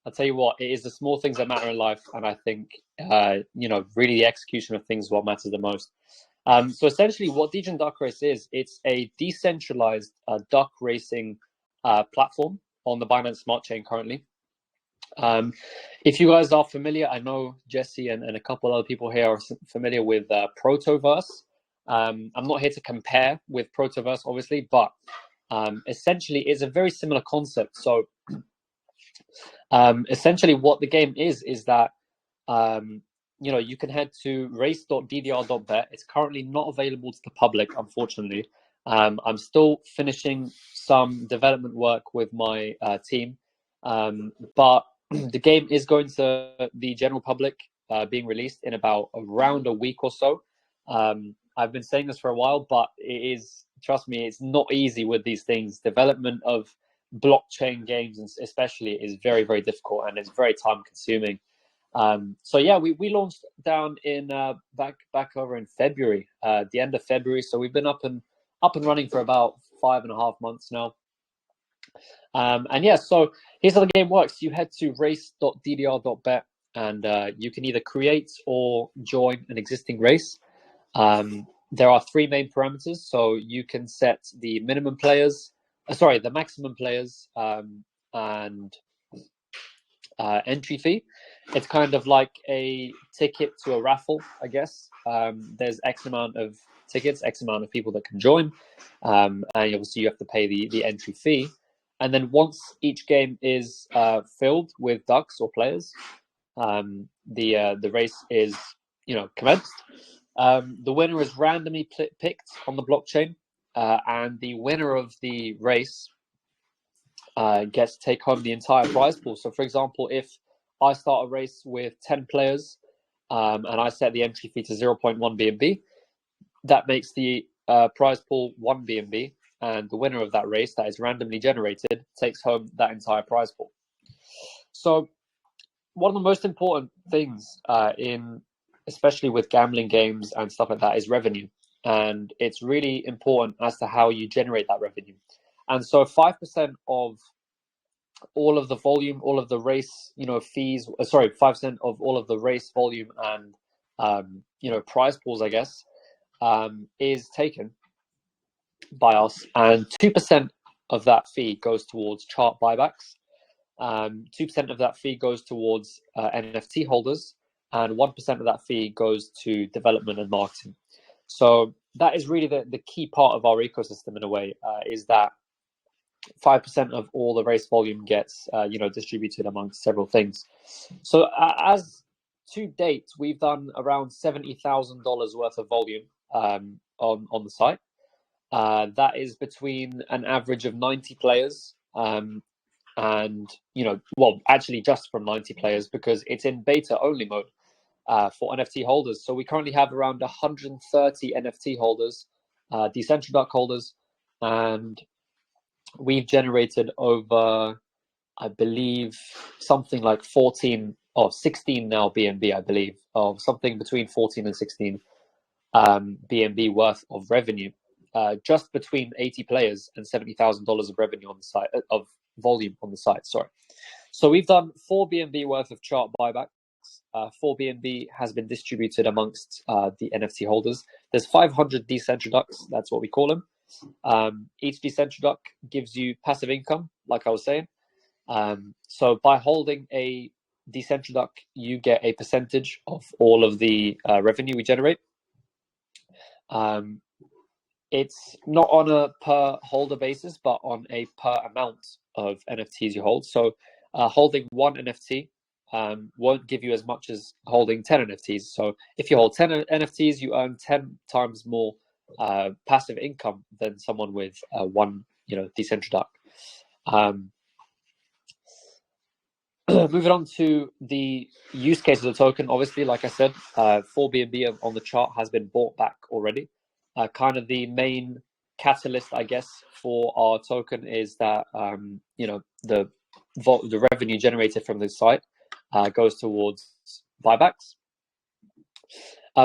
I'll tell you what, it is the small things that matter in life, and I think you know, really the execution of things is what matters the most. So essentially, what Degen Duck Race is, it's a decentralized duck racing platform on the Binance Smart Chain currently. If you guys are familiar, I know Jessie and a couple other people here are familiar with Protoverse. I'm not here to compare with Protoverse, obviously, but essentially it's a very similar concept. So essentially what the game is that you know, you can head to race.ddr.bet. It's currently not available to the public, unfortunately. I'm still finishing some development work with my team, but the game is going to the general public being released in around a week or so. I've been saying this for a while, but it is, trust me, it's not easy with these things. Development of blockchain games especially is very, very difficult, and it's very time consuming. So yeah, we launched down in back over in February, the end of February. So we've been up and running for about 5.5 months now. And yeah, so here's how the game works. You head to race.ddr.bet, and you can either create or join an existing race. There are three main parameters. So you can set the minimum players, the maximum players, and entry fee. It's kind of like a ticket to a raffle, I guess. There's X amount of tickets, X amount of people that can join, and obviously you have to pay the entry fee. And then once each game is filled with ducks or players, the race is commenced. The winner is randomly picked on the blockchain, and the winner of the race gets to take home the entire prize pool. So, for example, if I start a race with 10 players and I set the entry fee to 0.1 BNB, that makes the prize pool 1 BNB, and the winner of that race that is randomly generated takes home that entire prize pool. So, one of the most important things especially with gambling games and stuff like that, is revenue. And it's really important as to how you generate that revenue. And so 5% of all of the volume, all of the race, fees, 5% of all of the race volume and, prize pools, I guess, is taken by us. And 2% of that fee goes towards chart buybacks. 2% of that fee goes towards NFT holders, and 1% of that fee goes to development and marketing. So that is really the key part of our ecosystem in a way, is that 5% of all the race volume gets distributed amongst several things. So as to date, we've done around $70,000 worth of volume on the site. That is between an average of 90 players. And actually just from 90 players, because it's in beta only mode for NFT holders. So we currently have around 130 NFT holders, Decentral Duck holders, and we've generated over, I believe, something like 14 or 16 now BNB, I believe, of something between 14 and 16 BNB worth of revenue, just between 80 players and $70,000 of revenue on the site, of volume on the site, sorry. So we've done 4 BNB worth of chart buybacks. 4 BNB has been distributed amongst the NFT holders. There's 500 Decentral Ducks, that's what we call them. Each Decentral Duck gives you passive income, like I was saying. So by holding a Decentral Duck, you get a percentage of all of the revenue we generate. It's not on a per holder basis, but on a per amount of NFTs you hold. So holding one NFT won't give you as much as holding 10 NFTs. So if you hold 10 NFTs, you earn 10 times more passive income than someone with one, Decentral Duck. Moving on to the use case of the token, obviously, like I said, 4 BNB on the chart has been bought back already. Kind of the main catalyst, I guess, for our token is that the revenue generated from this site goes towards buybacks.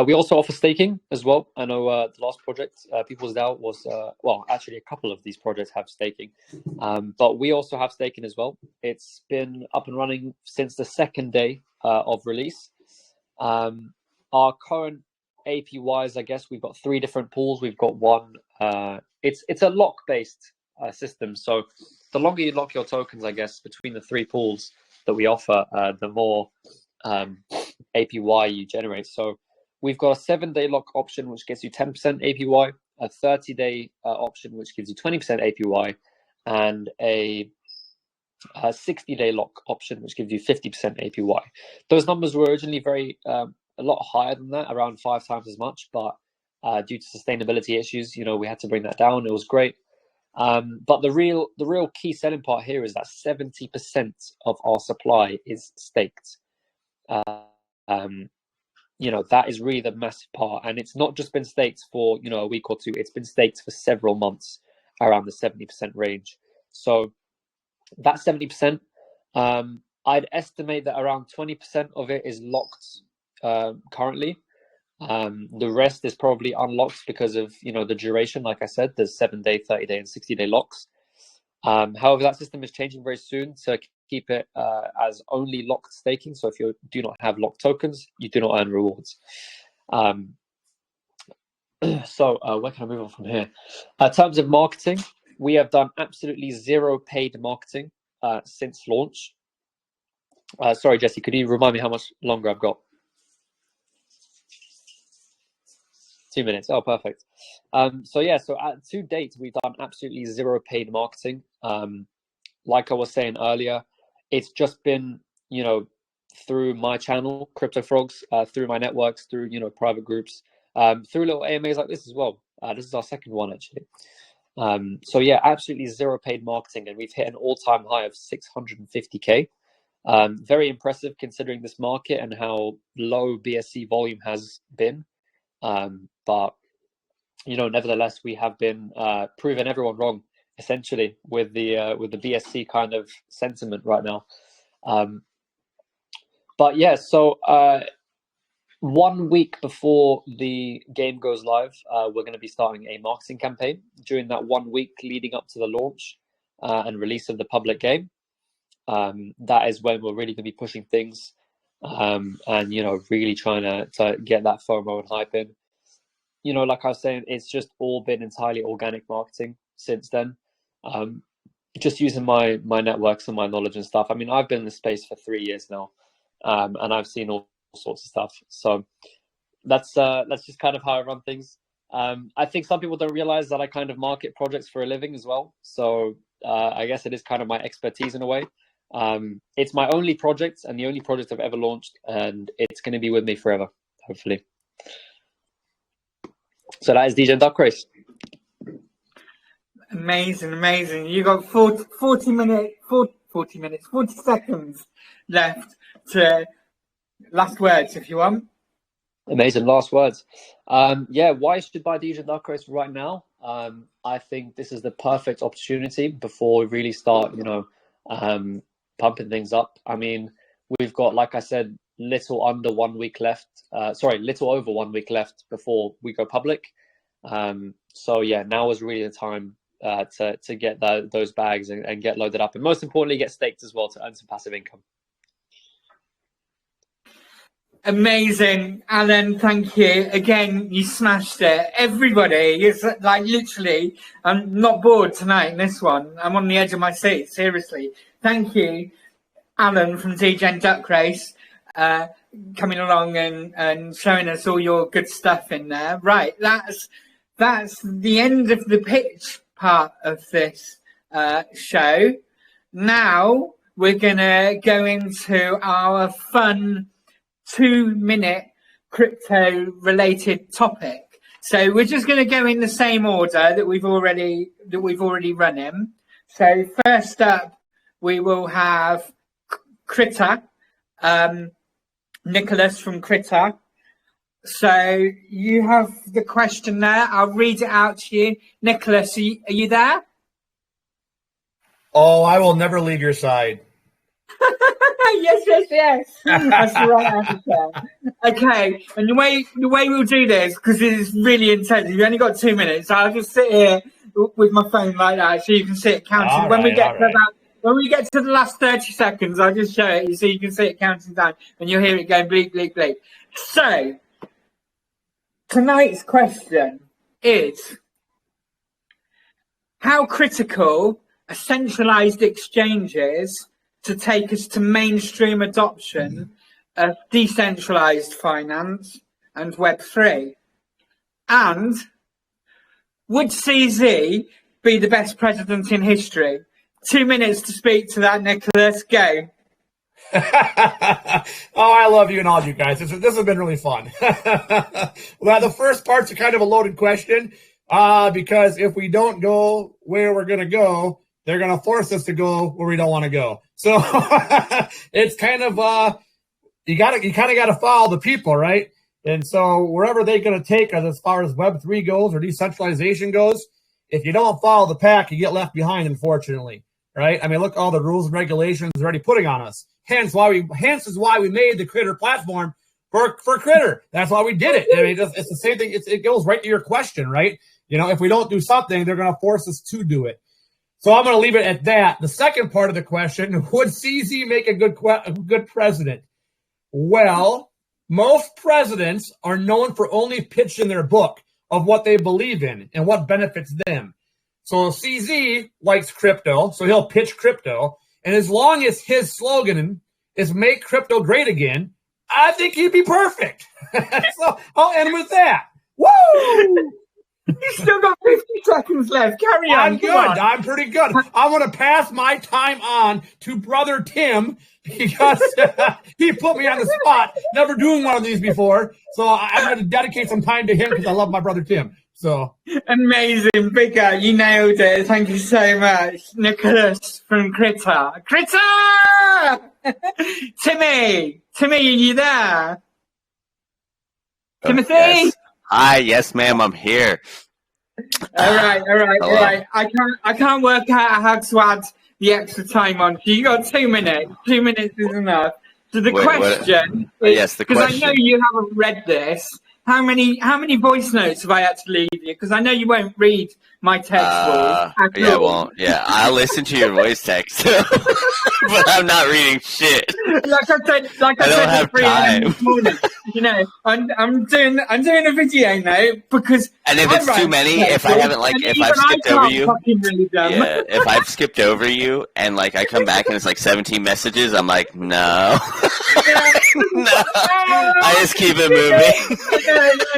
We also offer staking as well. I know the last project, People's DAO, was actually a couple of these projects have staking, but we also have staking as well. It's been up and running since the second day of release. Our current APYs, I guess, we've got 3 different pools. We've got one. It's a lock-based system. So the longer you lock your tokens, I guess, between the 3 pools that we offer, the more APY you generate. So we've got a 7-day lock option, which gets you 10% APY, a 30-day option, which gives you 20% APY, and a 60-day lock option, which gives you 50% APY. Those numbers were originally a lot higher than that, around 5 times as much, but due to sustainability issues, we had to bring that down. It was great. But the real key selling part here is that 70% of our supply is staked. That is really the massive part. And it's not just been staked for, a week or 2. It's been staked for several months, around the 70% range. So that 70%, I'd estimate that around 20% of it is locked currently. The rest is probably unlocked because of the duration. Like I said, there's 7-day, 30-day, and 60-day locks. However, that system is changing very soon to keep it as only locked staking. So if you do not have locked tokens, you do not earn rewards. So where can I move on from here? In terms of marketing, we have done absolutely zero paid marketing since launch. Sorry, Jessie, could you remind me how much longer I've got? 2 minutes. Oh, perfect. So yeah, so to date, we've done absolutely zero paid marketing. Like I was saying earlier, it's just been, you know, through my channel, Crypto Frogs, through my networks, through, you know, private groups, through little AMAs like this as well. This is our second one, actually. So yeah, absolutely zero paid marketing, and we've hit an all-time high of 650K. Very impressive considering this market and how low BSC volume has been. But you know, nevertheless, we have been proving everyone wrong, essentially, with the BSC kind of sentiment right now. But yeah, so 1 week before the game goes live, we're going to be starting a marketing campaign. During that 1 week leading up to the launch and release of the public game, that is when we're really going to be pushing things and, you know, really trying to get that FOMO and hype in. You know, like I was saying, it's just all been entirely organic marketing since then. Just using my networks and my knowledge and stuff. I mean, I've been in this space for 3 years now, and I've seen all sorts of stuff. So that's just kind of how I run things. I think some people don't realize that I kind of market projects for a living as well. So I guess it is kind of my expertise in a way. It's my only project and the only project I've ever launched, and it's going to be with me forever, hopefully. So that is DJ Duck Race. Amazing, amazing. You got 40 seconds left to last words if you want. Amazing, last words. Yeah, why should buy DJ Duck Race right now? I think this is the perfect opportunity before we really start, you know, pumping things up. I mean, we've got, like I said, little over 1 week left before we go public. So yeah, now is really the time to get those bags and get loaded up, and most importantly, get staked as well to earn some passive income. Amazing, Alan. Thank you again. You smashed it. Everybody is like, literally, I'm not bored tonight in this one. I'm on the edge of my seat. Seriously, thank you, Alan from Degen Duck Race, coming along and showing us all your good stuff in there. Right, that's the end of the pitch part of this show. Now we're gonna go into our fun 2-minute crypto related topic. So we're just going to go in the same order that we've already run in. So first up, we will have Critter, Nicholas from Critter. So you have the question there. I'll read it out to you. Nicholas, are you there? Oh, I will never leave your side. Yes. That's the right answer. Okay, and the way we'll do this, because it is really intense. You've only got 2 minutes. So I'll just sit here with my phone like that, so you can see it counting. When we get to the last 30 seconds, I'll just show it, so you can see it counting down, and you'll hear it going bleep, bleep, bleep. So tonight's question is: how critical are centralized exchanges to take us to mainstream adoption of decentralized finance and Web3? And would CZ be the best president in history? 2 minutes to speak to that, Nicholas. Go. Oh, I love you and all you guys. This has been really fun. Well, the first part's a kind of a loaded question because if we don't go where we're going to go, they're going to force us to go where we don't want to go. So it's kind of you kind of got to follow the people, right? And so wherever they're going to take us as far as Web3 goes or decentralization goes, if you don't follow the pack, you get left behind, unfortunately, right? I mean, look at all the rules and regulations they're already putting on us. Hence is why we made the Critter platform for Critter. That's why we did it. I mean, it's the same thing. It goes right to your question, right? You know, if we don't do something, they're going to force us to do it. So I'm going to leave it at that. The second part of the question, would CZ make a good president? Well, most presidents are known for only pitching their book of what they believe in and what benefits them. So CZ likes crypto, so he'll pitch crypto. And as long as his slogan is make crypto great again, I think he'd be perfect. So I'll end with that. Woo! You've still got 50 seconds left. Carry on. I'm good. I'm pretty good. I want to pass my time on to Brother Tim because he put me on the spot, never doing one of these before. So I'm going to dedicate some time to him because I love my brother Tim. So amazing, Bigger. You nailed it. Thank you so much. Nicholas from Critter. Timmy, are you there? Timothy? Yes. Hi, yes, ma'am, I'm here. All right. I can't work out how to add the extra time on. So you got 2 minutes. 2 minutes is enough. So the question is, because I know you haven't read this, how many voice notes have I had to leave you? Because I know you won't read my text voice. Yeah, I won't. Yeah, I'll listen to your voice text, but I'm not reading shit. Like I said, I don't have time. This morning, you know, I'm doing a video now because. And if it's too many, if I haven't if I've skipped over you, if I've skipped over you and like I come back and it's like 17 messages, I'm like, no, no, I just keep it moving.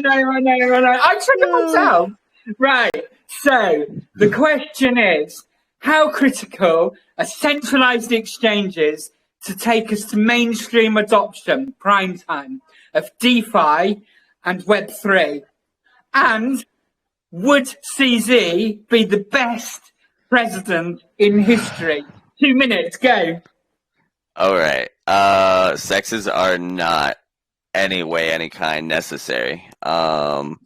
I know. I check it myself. Right. So the question is, how critical are centralized exchanges to take us to mainstream adoption, prime time, of DeFi and Web3? And would CZ be the best president in history? 2 minutes, go. All right. Sexes are not any kind necessary. All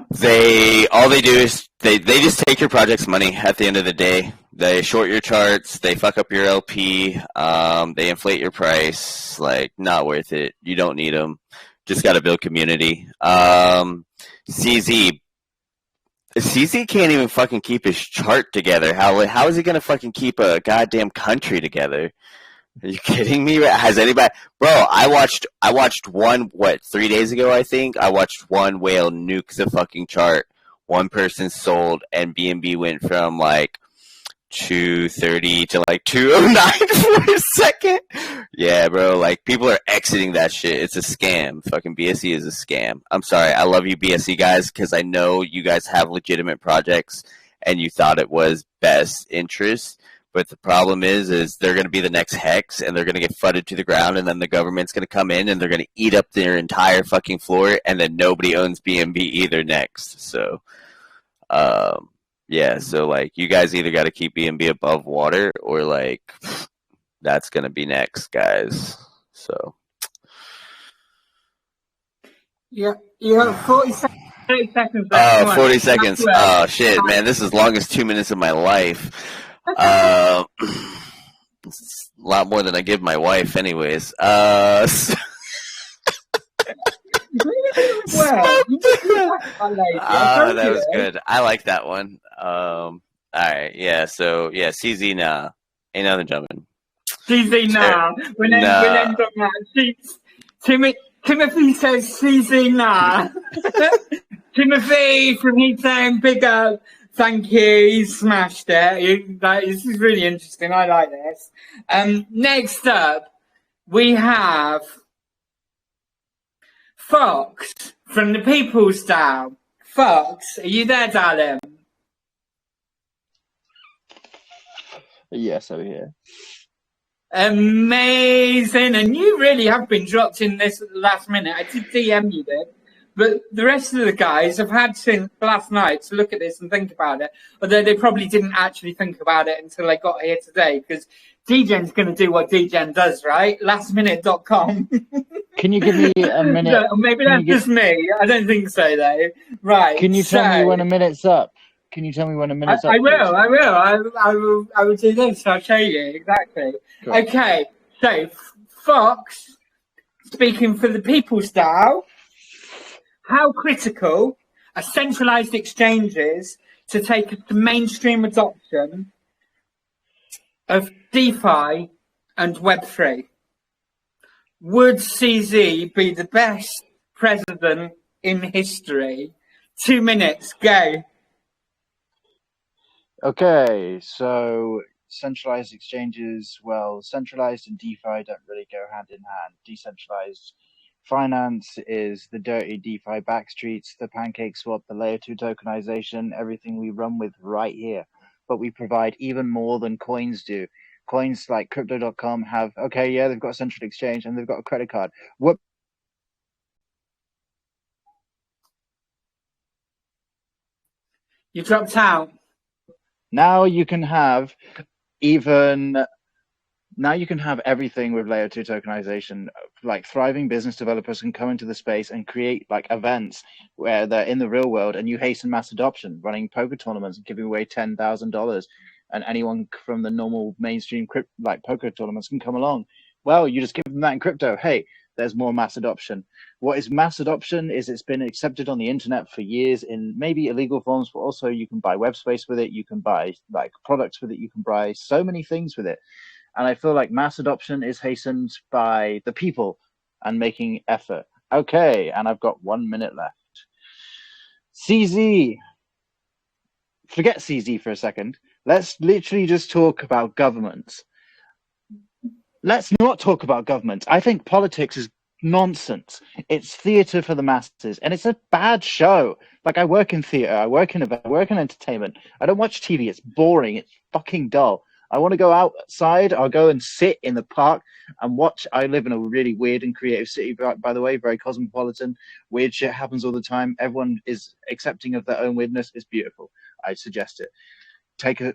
they do is they just take your project's money at the end of the day. They short your charts, they fuck up your LP, they inflate your price. Like, not worth it. You don't need them. Just got to build community. CZ can't even fucking keep his chart together. How is he gonna fucking keep a goddamn country together? Are you kidding me? Has anybody? Bro, I watched one, 3 days ago, I think. I watched one whale nuke the fucking chart. One person sold, and BNB went from like 230 to like 209 for a second. Yeah, bro, like people are exiting that shit. It's a scam. Fucking BSE is a scam. I'm sorry. I love you, BSE guys, because I know you guys have legitimate projects and you thought it was best interest. But the problem is they're going to be the next Hex, and they're going to get fudded to the ground, and then the government's going to come in, and they're going to eat up their entire fucking floor, and then nobody owns BNB either next. So, yeah, so, like, you guys either got to keep BNB above water, or, like, that's going to be next, guys. So. You have 40 seconds. 30 seconds left. Oh, 40 seconds. Oh, shit, man, this is the longest 2 minutes of my life. It's a lot more than I give my wife anyways. Well, that was good. I like that one. All right, yeah, so, yeah, CZ, nah. Ain't nothing jumping. CZ, nah. We'll end on that. Timothy says CZ, nah. Timothy from Heatown, big up. Thank you. You smashed it. This is really interesting. I like this. Next up, we have Fox from the People's DAO. Fox, are you there, darling? Yes, over here. Amazing. And you really have been dropped in this at the last minute. I did DM you there. But the rest of the guys have had since last night to look at this and think about it, although they probably didn't actually think about it until they got here today, because Degen's going to do what Degen does, right? Lastminute.com. Can you give me a minute? No, maybe that's just me. I don't think so, though. Right. Can you tell me when a minute's up? Can you tell me when a minute's up? I will do this. I'll show you exactly. Cool. Okay. So, Fox, speaking for the People's DAO, how critical are centralized exchanges to take us to mainstream adoption of DeFi and Web3. Would CZ be the best president in history? 2 minutes, go. Okay, so centralized exchanges, well, centralized and DeFi don't really go hand in hand. Decentralized finance is the dirty DeFi backstreets, the pancake swap, the layer 2 tokenization, everything we run with right here. But we provide even more than coins do. Coins like crypto.com have, okay, yeah, they've got a central exchange and they've got a credit card. What? You dropped out. Now you can have everything with layer 2 tokenization. Like thriving business developers can come into the space and create like events where they're in the real world, and you hasten mass adoption, running poker tournaments and giving away $10,000, and anyone from the normal mainstream like poker tournaments can come along. Well, you just give them that in crypto. Hey, there's more mass adoption. What is mass adoption is it's been accepted on the internet for years in maybe illegal forms, but also you can buy web space with it. You can buy like products with it. You can buy so many things with it. And I feel like mass adoption is hastened by the people and making effort. Okay, and I've got 1 minute left. CZ. Forget CZ for a second. Let's literally just talk about governments. Let's not talk about government. I think politics is nonsense. It's theater for the masses, and it's a bad show. Like, I work in theater, I work in entertainment. I don't watch TV. It's boring. It's fucking dull. I want to go outside. I'll go and sit in the park and watch. I live in a really weird and creative city, by the way, very cosmopolitan. Weird shit happens all the time. Everyone is accepting of their own weirdness. It's beautiful. I suggest it. Take a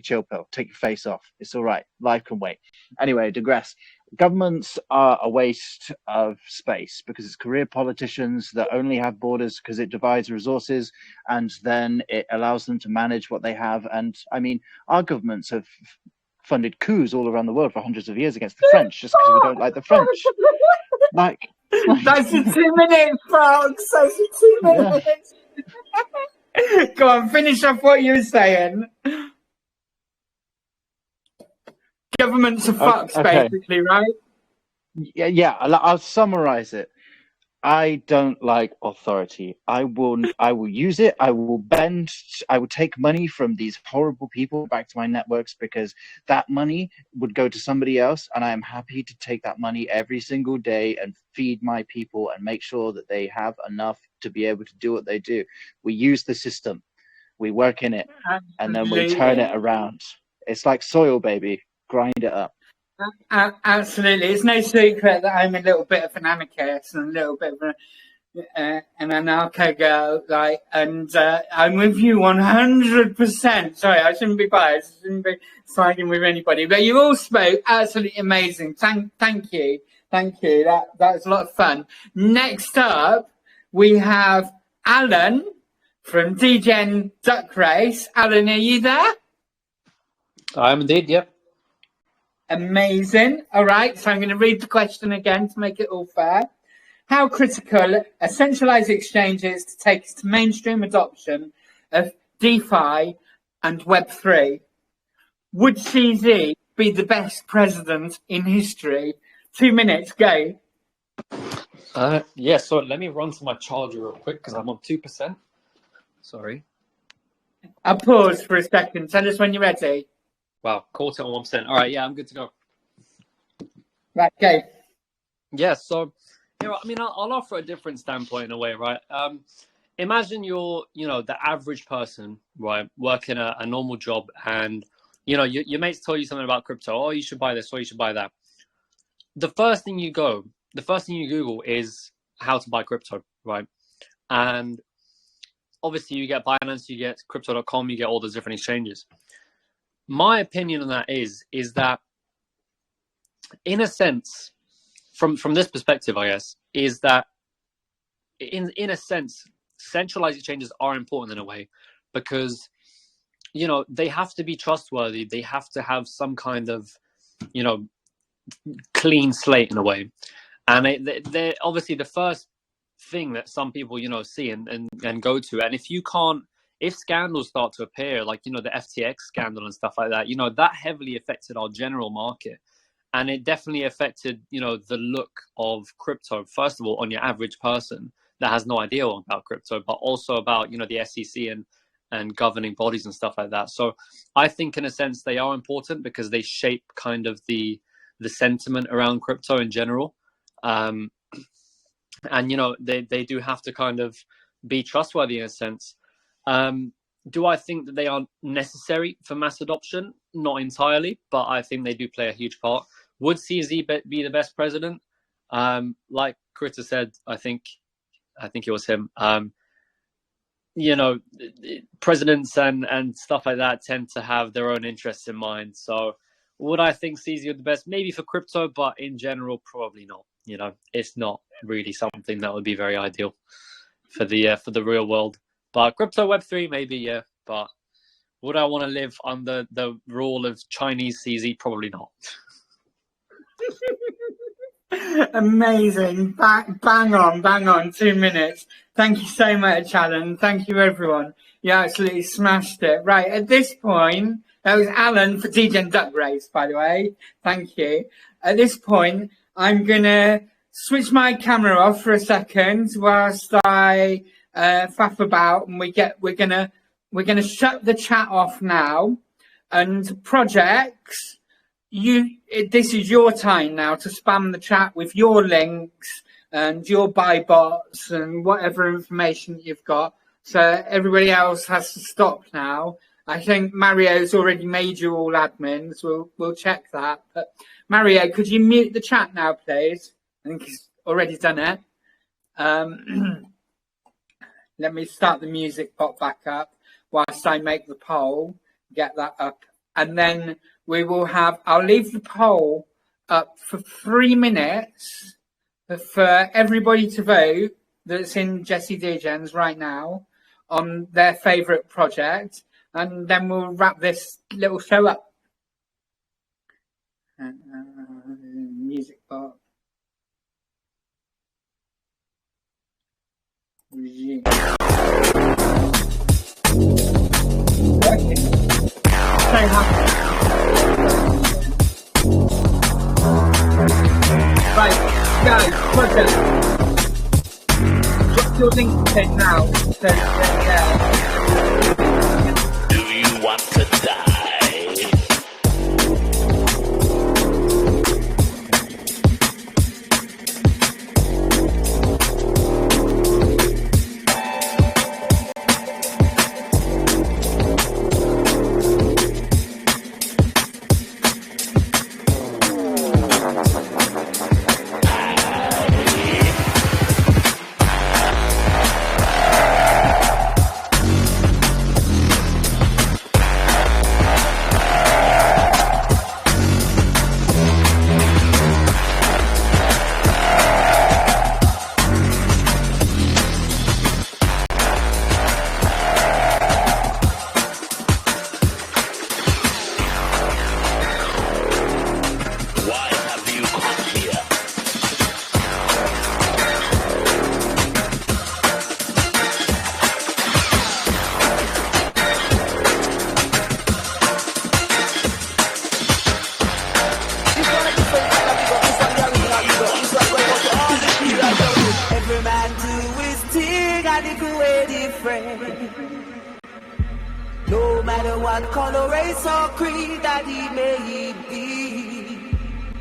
chill pill. Take your face off. It's all right. Life can wait. Anyway, digress. Governments are a waste of space because it's career politicians that only have borders because it divides resources, and then it allows them to manage what they have. And I mean, our governments have funded coups all around the world for hundreds of years against the French just because we don't like the French. That's the 2 minutes, folks. That's the 2 minutes. Yeah. Go on, finish off what you were saying. Governments are fucks, okay. basically, right? Yeah. I'll summarize it. I don't like authority. I will use it. I will bend. I will take money from these horrible people back to my networks because that money would go to somebody else, and I am happy to take that money every single day and feed my people and make sure that they have enough to be able to do what they do. We use the system. We work in it, and then we turn it around. It's like soil, baby. Grind it up. Absolutely. It's no secret that I'm a little bit of an anarchist and a little bit of an anarcho girl, and I'm with you 100%. Sorry, I shouldn't be biased. I shouldn't be siding with anybody. But you all spoke absolutely amazing. Thank you. That was a lot of fun. Next up, we have Alan from Degens Duck Race. Alan, are you there? I am indeed, yep. Amazing. All right, so I'm going to read the question again to make it all fair. How critical are centralized exchanges to take us to mainstream adoption of DeFi and Web3? Would CZ be the best president in history? 2 minutes, go. Yeah, so let me run to my charger real quick because I'm on 2%. Sorry. I'll pause for a second. Tell us when you're ready. Wow, caught it on 1%. All right, yeah, I'm good to go. Right, go. Yeah, so, I mean, I'll offer a different standpoint in a way, right? Imagine you're, the average person, right, working a normal job, and, your mates tell you something about crypto. Oh, you should buy this, or you should buy that. The first thing you Google is how to buy crypto, right? And obviously you get Binance, you get crypto.com, you get all those different exchanges. My opinion on that is that, in a sense, from this perspective, I guess, is that in a sense, centralized exchanges are important in a way because, they have to be trustworthy. They have to have some kind of, clean slate in a way. And they're obviously the first thing that some people, see and go to. And if if scandals start to appear, like, the FTX scandal and stuff like that, that heavily affected our general market. And it definitely affected, the look of crypto, first of all, on your average person that has no idea about crypto, but also about, the SEC and governing bodies and stuff like that. So I think in a sense they are important because they shape kind of the sentiment around crypto in general. And, they do have to kind of be trustworthy in a sense. Do I think that they are necessary for mass adoption? Not entirely, but I think they do play a huge part. Would CZ be the best president? Like Critter said, I think it was him. Presidents and stuff like that tend to have their own interests in mind. So would I think CZ was the best? Maybe for crypto, but in general, probably not. It's not really something that would be very ideal for the real world. But crypto Web3, maybe, yeah. But would I want to live under the rule of Chinese CZ? Probably not. Amazing. Bang on. 2 minutes. Thank you so much, Alan. Thank you, everyone. You absolutely smashed it. Right, at this point, that was Alan for Degen Duck Race, by the way. Thank you. At this point, I'm going to switch my camera off for a second whilst I faff about, and we're gonna shut the chat off now. And projects, this is your time now to spam the chat with your links and your buy bots and whatever information you've got. So everybody else has to stop now. I think Mario's already made you all admins. We'll check that. But Mario, could you mute the chat now, please? I think he's already done it. Let me start the music bot back up whilst I make the poll, get that up. And then we will I'll leave the poll up for 3 minutes for everybody to vote that's in JessieDegens right now on their favourite project. And then we'll wrap this little show up. Music bot. Right, guys, project. Drop your link to it now. So, Do you want to die? No matter what color, race, or creed that he may be,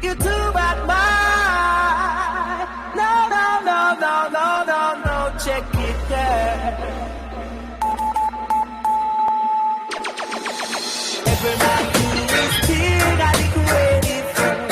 you too bad mind. No, check it there. Every man do his thing and he create different.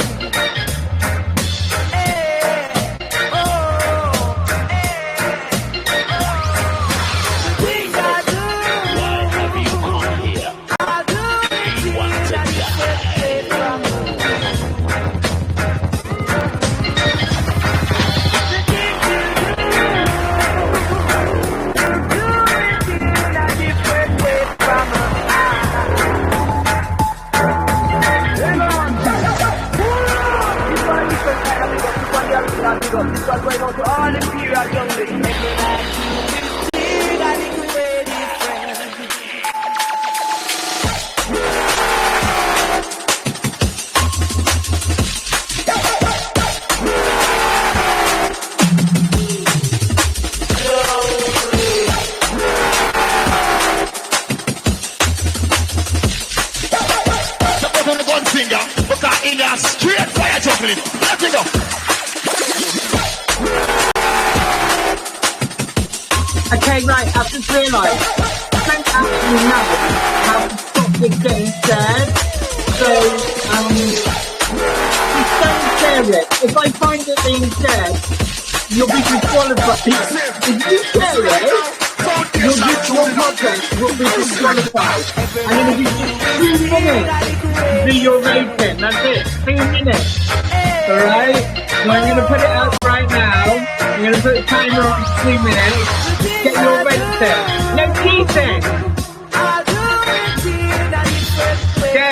This one going out to all the period young ladies. Every man do his thing and he create different. Okay, right, I've just realised I don't actually know how to stop this getting shared. So, just don't share it. If I find it being shared, you'll be disqualified. If you share it, your podcast will be disqualified. I'm going to give you 2 minutes to do your rating. That's it, 2 minutes. Alright? So I'm going to put it up right now. I'm going to put the timer on 2 minutes. Get your rating. No teasing. Go.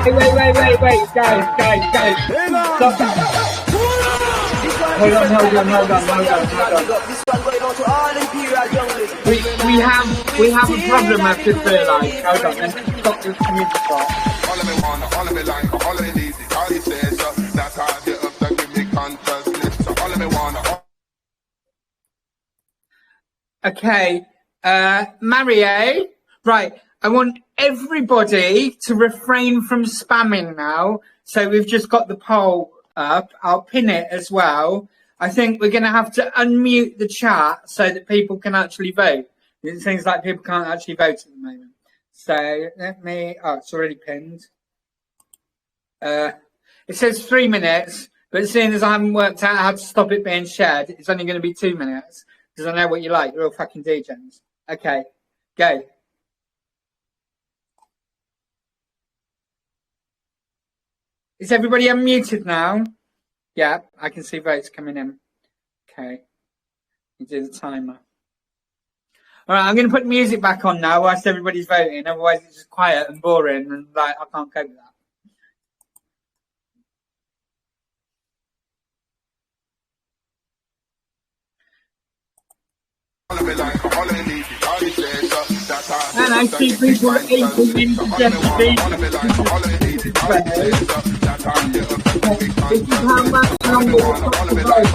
Wait, guys. Stop that. Hold on. We have a problem I've just realised. Hold on, let's stop this music spot. Okay, Marie, right, I want everybody to refrain from spamming now. So we've just got the poll up. I'll pin it as well. I think we're going to have to unmute the chat so that people can actually vote. It seems like people can't actually vote at the moment. So let me, oh, it's already pinned. It says 3 minutes, but seeing as I haven't worked out how to stop it being shared, it's only going to be 2 minutes because I know what you like. You're all fucking Degens. Okay, go. Is everybody unmuted now? Yeah, I can see votes coming in. Okay. You do the timer. All right, I'm going to put music back on now whilst everybody's voting. Otherwise, it's just quiet and boring, and like I can't cope with that. And I see people eating into JessieDegens. This is how much longer we've got to vote.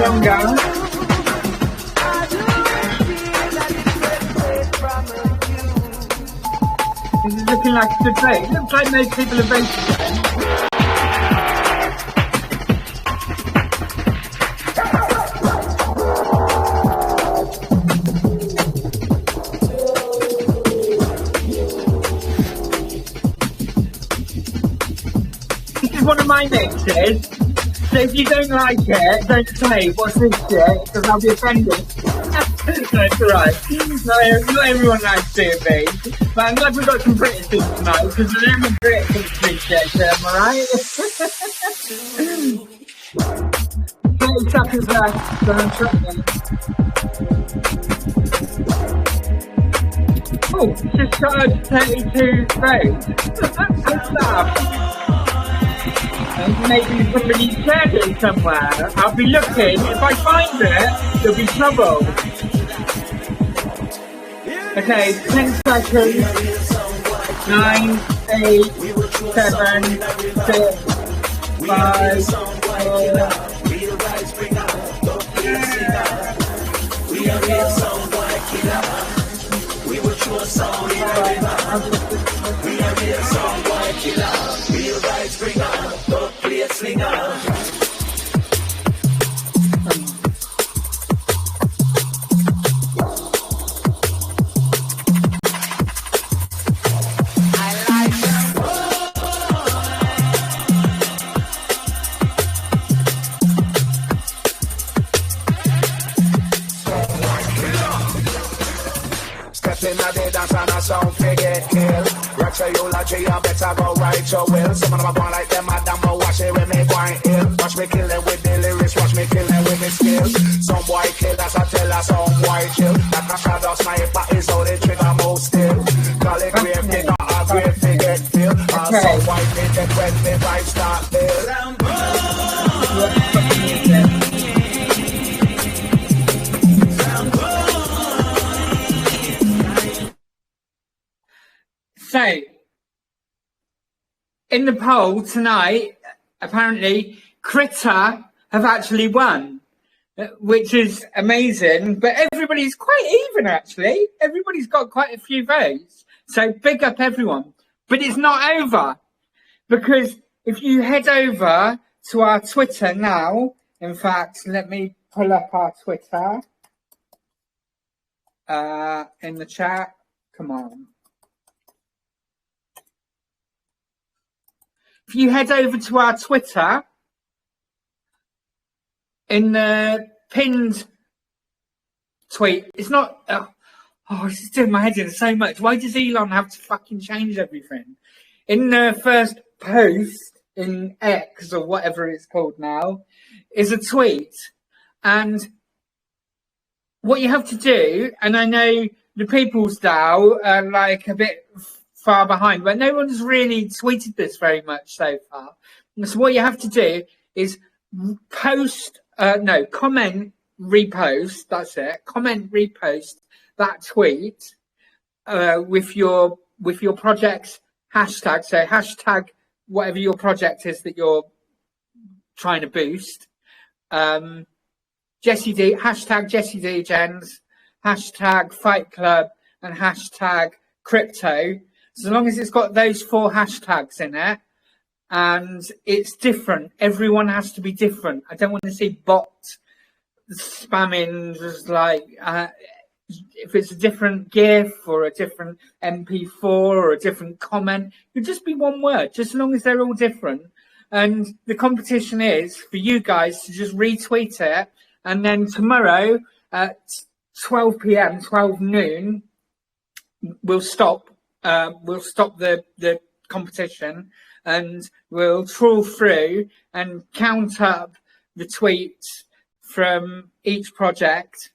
Longer. This is looking like a good vote. It looks like most people are voting. This is one of my mixes. So if you don't like it, don't say, what's this shit? Because I'll be offended. No, it's alright. No, not everyone likes D&B. But I'm glad we've got some British people tonight, because the name of British is appreciated, am I right? 30 seconds left, so I'm trying. Oh, just started 32 votes. That's good stuff. Maybe somebody shared it somewhere. I'll be looking. If I find it, there'll be trouble. Okay, 10 seconds. 9, 8, 7, 6, 5, you better go right your will. Some of them are going like them, madam, but watch it when me going ill. Watch me kill them with the lyrics, watch me kill them with the skills. Some boy kill, that's a tell us, some boy chill. That a shadow sniper is how they trigger most still. Call it grave digger, a grave to get filled. And some boy did it when the vibes start build. know, in the poll tonight, apparently Critter have actually won, which is amazing. But everybody's quite even, actually. Everybody's got quite a few votes. So big up everyone. But it's not over, because if you head over to our Twitter now, in fact, let me pull up our Twitter in the chat. Come on. If you head over to our Twitter, in the pinned tweet, it's not... oh, this is doing my head in so much. Why does Elon have to fucking change everything? In the first post in X, or whatever it's called now, is a tweet. And what you have to do, and I know the People's DAO are like a bit far behind, but no one's really tweeted this very much so far. And so what you have to do is comment, repost, that's it, comment, repost that tweet with your project's hashtag, so hashtag whatever your project is that you're trying to boost, hashtag JessieDegens, hashtag Fight Club, and hashtag crypto. So long as it's got those 4 hashtags in it, and it's different, everyone has to be different. I don't want to see bots spamming just like if it's a different GIF or a different MP4 or a different comment, it would just be one word, just as long as they're all different. And the competition is for you guys to just retweet it, and then tomorrow at 12 p.m, 12 noon, we'll stop the competition, and we'll trawl through and count up the tweets from each project,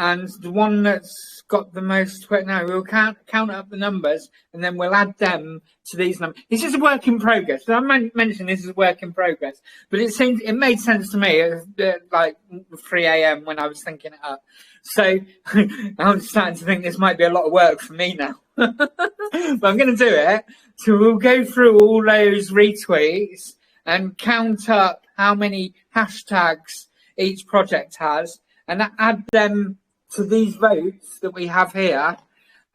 and the one that's got the most we'll count up the numbers, and then we'll add them to these numbers. This is a work in progress. So I mentioned this is a work in progress, but it made sense to me at like 3 a.m. when I was thinking it up. So I'm starting to think this might be a lot of work for me now. But I'm going to do it. So we'll go through all those retweets and count up how many hashtags each project has, and add them to these votes that we have here.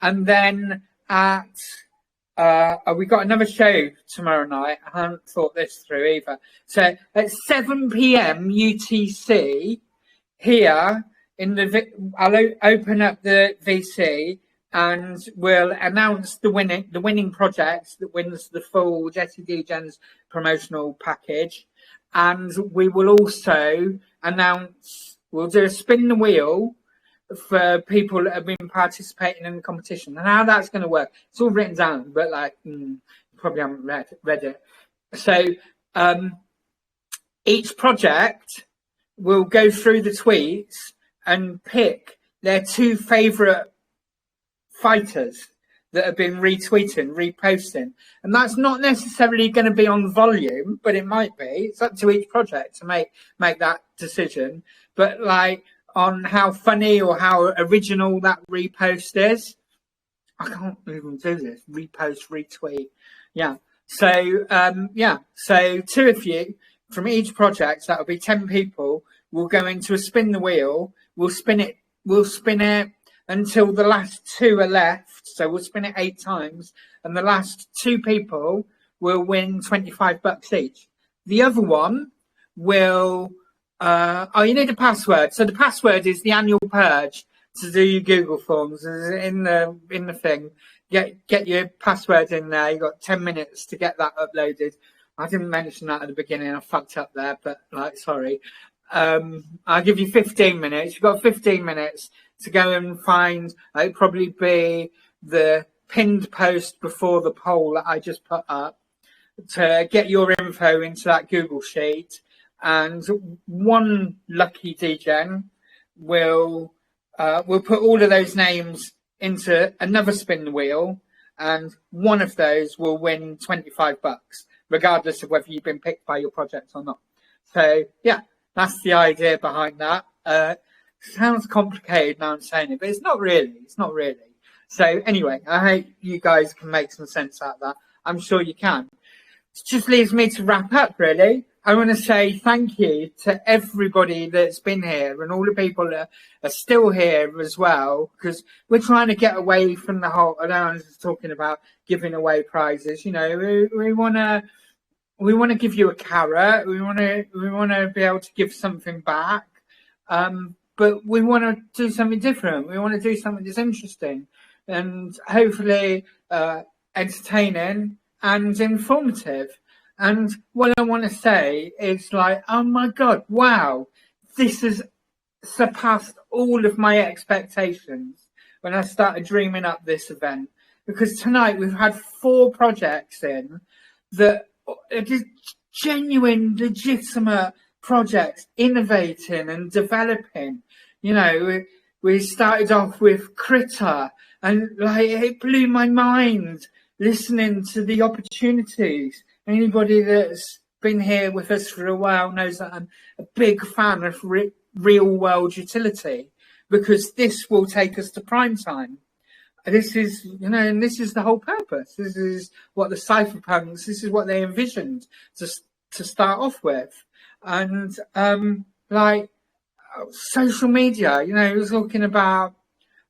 And then at we got another show tomorrow night. I haven't thought this through either. So at 7 p.m. UTC here in I'll open up the VC, and we'll announce the winning project that wins the full JessieDegens promotional package. And we will also announce, we'll do a spin the wheel for people that have been participating in the competition. And how that's going to work, it's all written down, but like, you probably haven't read it. So each project will go through the tweets and pick their 2 favourite fighters that have been retweeting, reposting. And that's not necessarily going to be on volume, but it might be. It's up to each project to make that decision. But like on how funny or how original that repost is, I can't even do this. Repost, retweet. Yeah. So, So 2 of you from each project, that'll be 10 people, will go into a spin the wheel. We'll spin it until the last 2 are left. So we'll spin it 8 times, and the last 2 people will win $25 each. The other one will, you need a password. So the password is the annual purge to do your Google forms. In the thing, get your password in there. You got 10 minutes to get that uploaded. I didn't mention that at the beginning. I fucked up there, but like, sorry. I'll give you 15 minutes. You've got 15 minutes to go and find, it'll probably be the pinned post before the poll that I just put up, to get your info into that Google sheet. And one lucky degen will put all of those names into another spin the wheel, and one of those will win $25, regardless of whether you've been picked by your project or not. So yeah, that's the idea behind that. Sounds complicated now I'm saying it, but it's not really. It's not really. So anyway, I hope you guys can make some sense out of that. I'm sure you can. It just leaves me to wrap up, really. I want to say thank you to everybody that's been here and all the people that are still here as well, because we're trying to get away from the whole, I know I was talking about giving away prizes, you know, we want to give you a carrot, we want to be able to give something back, but we want to do something different. We want to do something that's interesting and hopefully entertaining and informative. And what I want to say is like, oh my God, wow, this has surpassed all of my expectations when I started dreaming up this event. Because tonight we've had 4 projects in that are just genuine, legitimate projects, innovating and developing. You know, we started off with Critter, and like it blew my mind listening to the opportunities. Anybody that's been here with us for a while knows that I'm a big fan of real world utility, because this will take us to prime time. This is, you know, and this is the whole purpose. This is what the cypherpunks, this is what they envisioned to start off with. And like social media, you know, we're talking about,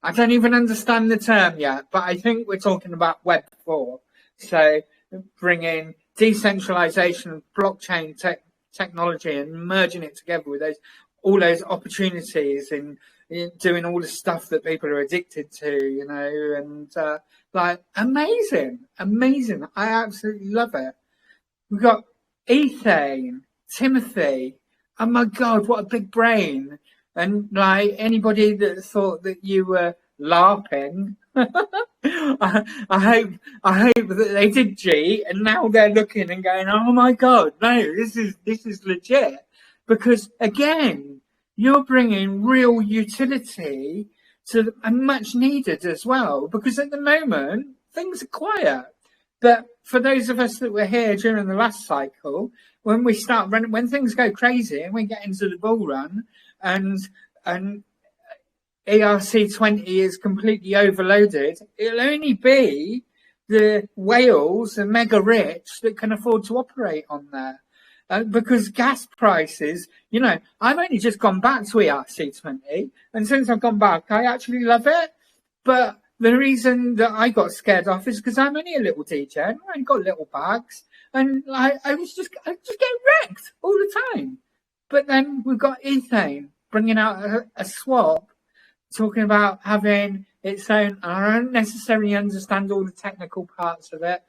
I don't even understand the term yet, but I think we're talking about Web 4. So bringing decentralization of blockchain technology and merging it together with all those opportunities and doing all the stuff that people are addicted to, you know, and like amazing. I absolutely love it. We've got Ethane, Timothy. Oh my God, what a big brain. And like anybody that thought that you were LARPing, I hope that they did G, and now they're looking and going, oh my God, no, this is legit. Because again, you're bringing real utility to, and much needed as well, because at the moment things are quiet. But for those of us that were here during the last cycle, when we start running, when things go crazy and we get into the bull run and ARSE 20 is completely overloaded, it'll only be the whales and mega rich that can afford to operate on there. Because gas prices, you know, I've only just gone back to ARSE 20, and since I've gone back, I actually love it. But the reason that I got scared off is because I'm only a little degen. I only got little bags, and I just get wrecked all the time. But then we've got Ethane bringing out a swap, talking about having its own. I don't necessarily understand all the technical parts of it.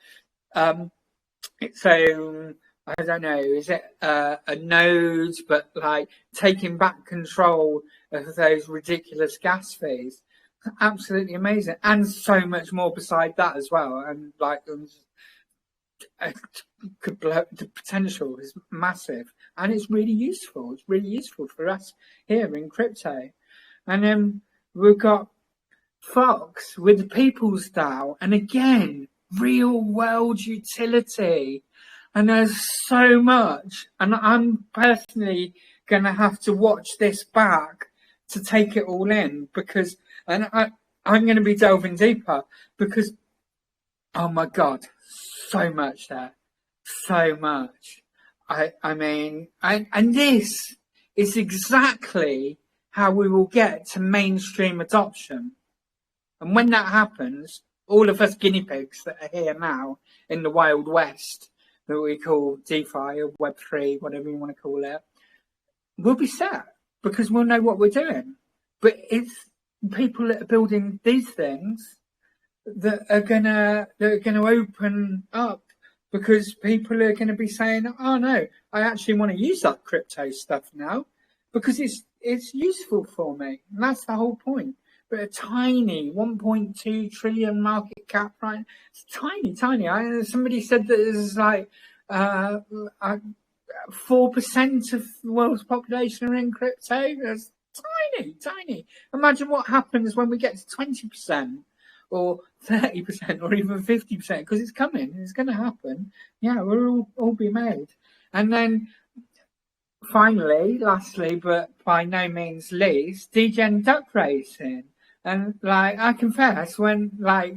Its own, I don't know, is it a node, but like taking back control of those ridiculous gas fees. Absolutely amazing. And so much more beside that as well. And like the potential is massive, and it's really useful. It's really useful for us here in crypto. And then we've got Fox with the People's DAO, and again, real world utility. And there's so much, and I'm personally going to have to watch this back to take it all in, because, and I'm going to be delving deeper, because, oh my God, so much there, so much. I mean, and this is exactly how we will get to mainstream adoption. And when that happens, all of us guinea pigs that are here now in the Wild West, that we call DeFi or Web3, whatever you want to call it, we'll be set, because we'll know what we're doing. But it's people that are building these things that are gonna open up, because people are going to be saying, oh no, I actually want to use that crypto stuff now because it's useful for me. And that's the whole point. But a tiny 1.2 trillion market cap, right? It's tiny. Somebody said that there's like 4% of the world's population are in crypto. That's tiny. Imagine what happens when we get to 20% or 30% or even 50%, because it's coming. It's going to happen. Yeah, we'll all be made. And then finally, lastly, but by no means least, degen duck racing. And like, I confess, when like,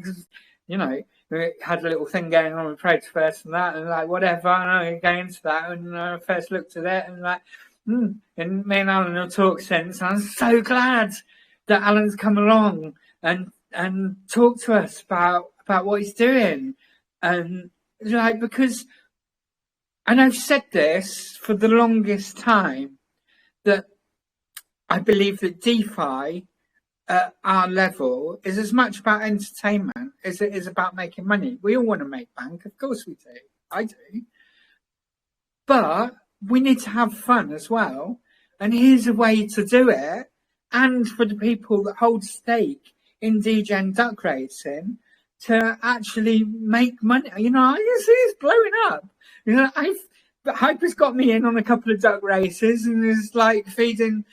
you know, we had a little thing going on with Trades First and that, and like whatever, and I go into that, and I first looked at it, and like, and me and Alan will talk since. And I'm so glad that Alan's come along and talk to us about what he's doing, and like, because, and I've said this for the longest time, that I believe that DeFi at our level is as much about entertainment as it is about making money. We all want to make bank, of course we do. I do. But we need to have fun as well. And here's a way to do it. And for the people that hold stake in Degen duck racing to actually make money. You know, it's blowing up. You know, Hyper's got me in on a couple of duck races and is like feeding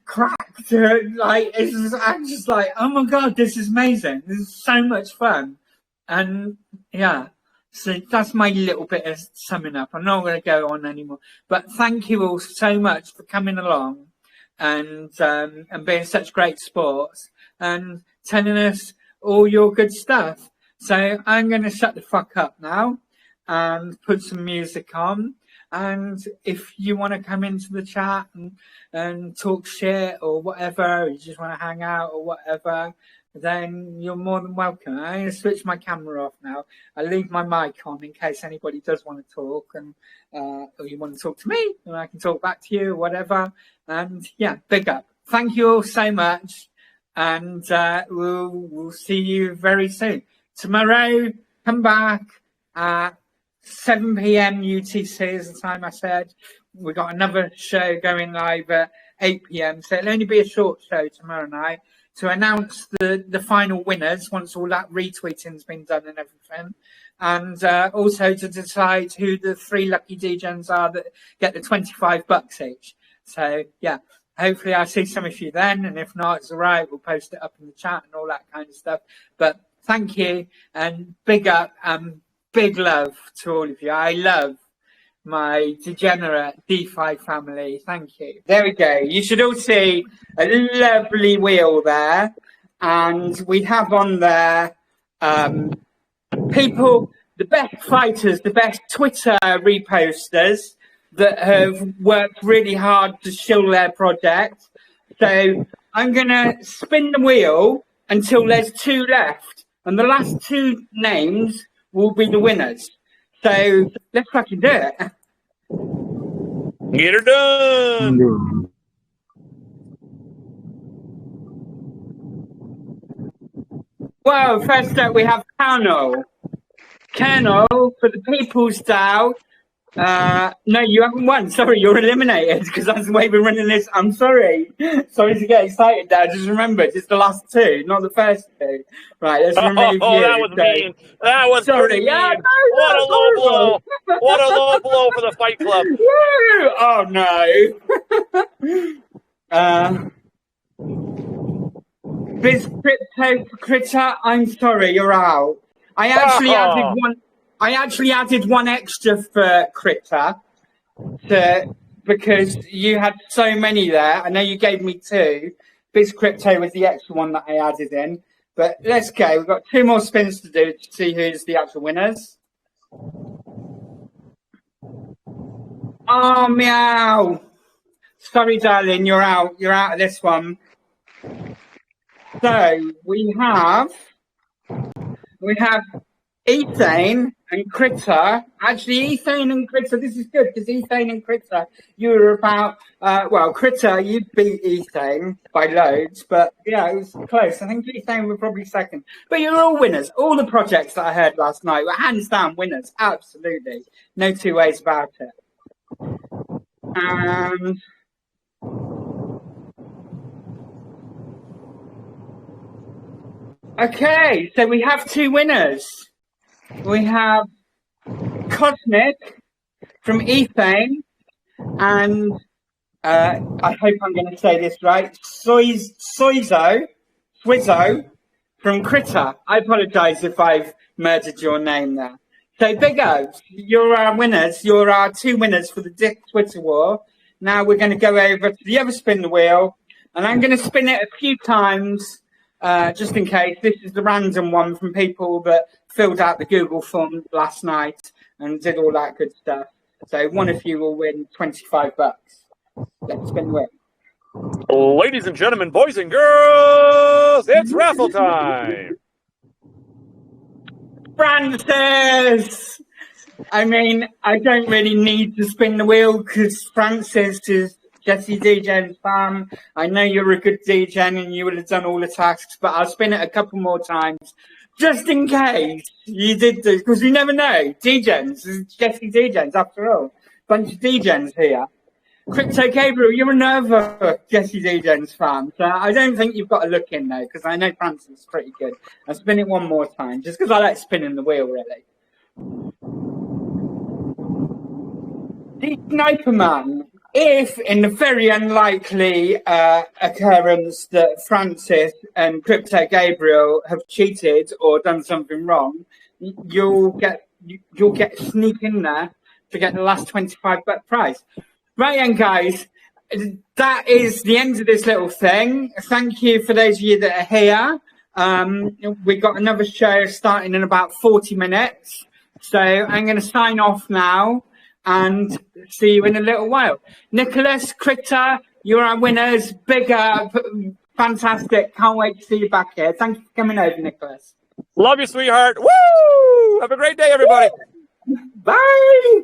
crack to like, I'm just like, oh my god, this is amazing, this is so much fun. And yeah, so that's my little bit of summing up. I'm not going to go on anymore, but thank you all so much for coming along and being such great sports and telling us all your good stuff. So I'm going to shut the fuck up now and put some music on. And if you want to come into the chat and talk shit or whatever, or you just want to hang out or whatever, then you're more than welcome. I'm going to switch my camera off now. I'll leave my mic on in case anybody does want to talk, and or you want to talk to me, and I can talk back to you or whatever. And yeah, big up. Thank you all so much, and we'll see you very soon. Tomorrow, come back at 7 p.m. UTC is the time I said. We've got another show going live at 8 p.m. So it'll only be a short show tomorrow night to announce the final winners once all that retweeting's been done and everything. And also to decide who the 3 lucky Degens are that get the $25 each. So yeah, hopefully I'll see some of you then. And if not, it's all right. We'll post it up in the chat and all that kind of stuff. But thank you and big up. Big love to all of you. I love my degenerate DeFi family. Thank you. There we go. You should all see a lovely wheel there. And we have on there people, the best fighters, the best Twitter reposters that have worked really hard to shill their project. So I'm going to spin the wheel until there's 2 left. And the last 2 names will be the winners. So let's fucking do it. Get her done. Well, first up we have Colonel. Colonel for the People's DAO. No, you haven't won. Sorry, you're eliminated because that's the way we're running this. I'm sorry. Sorry to get excited there. Just remember, it's the last 2, not the first 2. Right, let's remove you. That was mean. That was sorry. Mean. Yeah, no, what a low blow. What a low blow for the Fight Club. Woo! Oh, no. Biz Crypto Critter, I'm sorry, you're out. I actually added one extra for Critter because you had so many there. I know you gave me 2. Biz Crypto was the extra one that I added in. But let's go. We've got 2 more spins to do to see who's the actual winners. Oh, meow. Sorry, darling, you're out. You're out of this one. So we have Ethane and Critter. Actually, Ethane and Critter, this is good because Ethane and Critter, you were about, well, Critter, you beat Ethane by loads, but yeah, it was close. I think Ethane were probably second. But you're all winners. All the projects that I heard last night were hands down winners. Absolutely. No 2 ways about it. And okay, so we have 2 winners. We have Cosmic from Ethane and I hope I'm going to say this right, Swizzo from Critter. I apologise if I've murdered your name there. So big ups, you're our winners. You're our 2 winners for the Dick Twitter War. Now we're going to go over to the other spin the wheel And I'm going to spin it a few times, just in case. This is the random one from people that filled out the Google form last night and did all that good stuff. So one of you will win $25. Let's spin the wheel. Ladies and gentlemen, boys and girls, it's raffle time. Francis! I mean, I don't really need to spin the wheel because Francis is JessieDegens fan. I know you're a good Degen and you would have done all the tasks, but I'll spin it a couple more times just in case you did this, because you never know. Degens is JessieDegens after all. Bunch of Degens here. Crypto Gabriel, you're another JessieDegens fan, so I don't think you've got to look in there because I know Francis is pretty good. I'll spin it one more time just because I like spinning the wheel, really. The Sniper Man. If, in the very unlikely occurrence that Francis and Crypto Gabriel have cheated or done something wrong, you'll get sneak in there to get the last $25 prize. Right then, guys, that is the end of this little thing. Thank you for those of you that are here. We got another show starting in about 40 minutes, so I'm going to sign off now. And see you in a little while. Nicholas, Critter, you're our winners. Big up. Fantastic. Can't wait to see you back here. Thanks for coming over, Nicholas. Love you, sweetheart. Woo! Have a great day, everybody. Bye.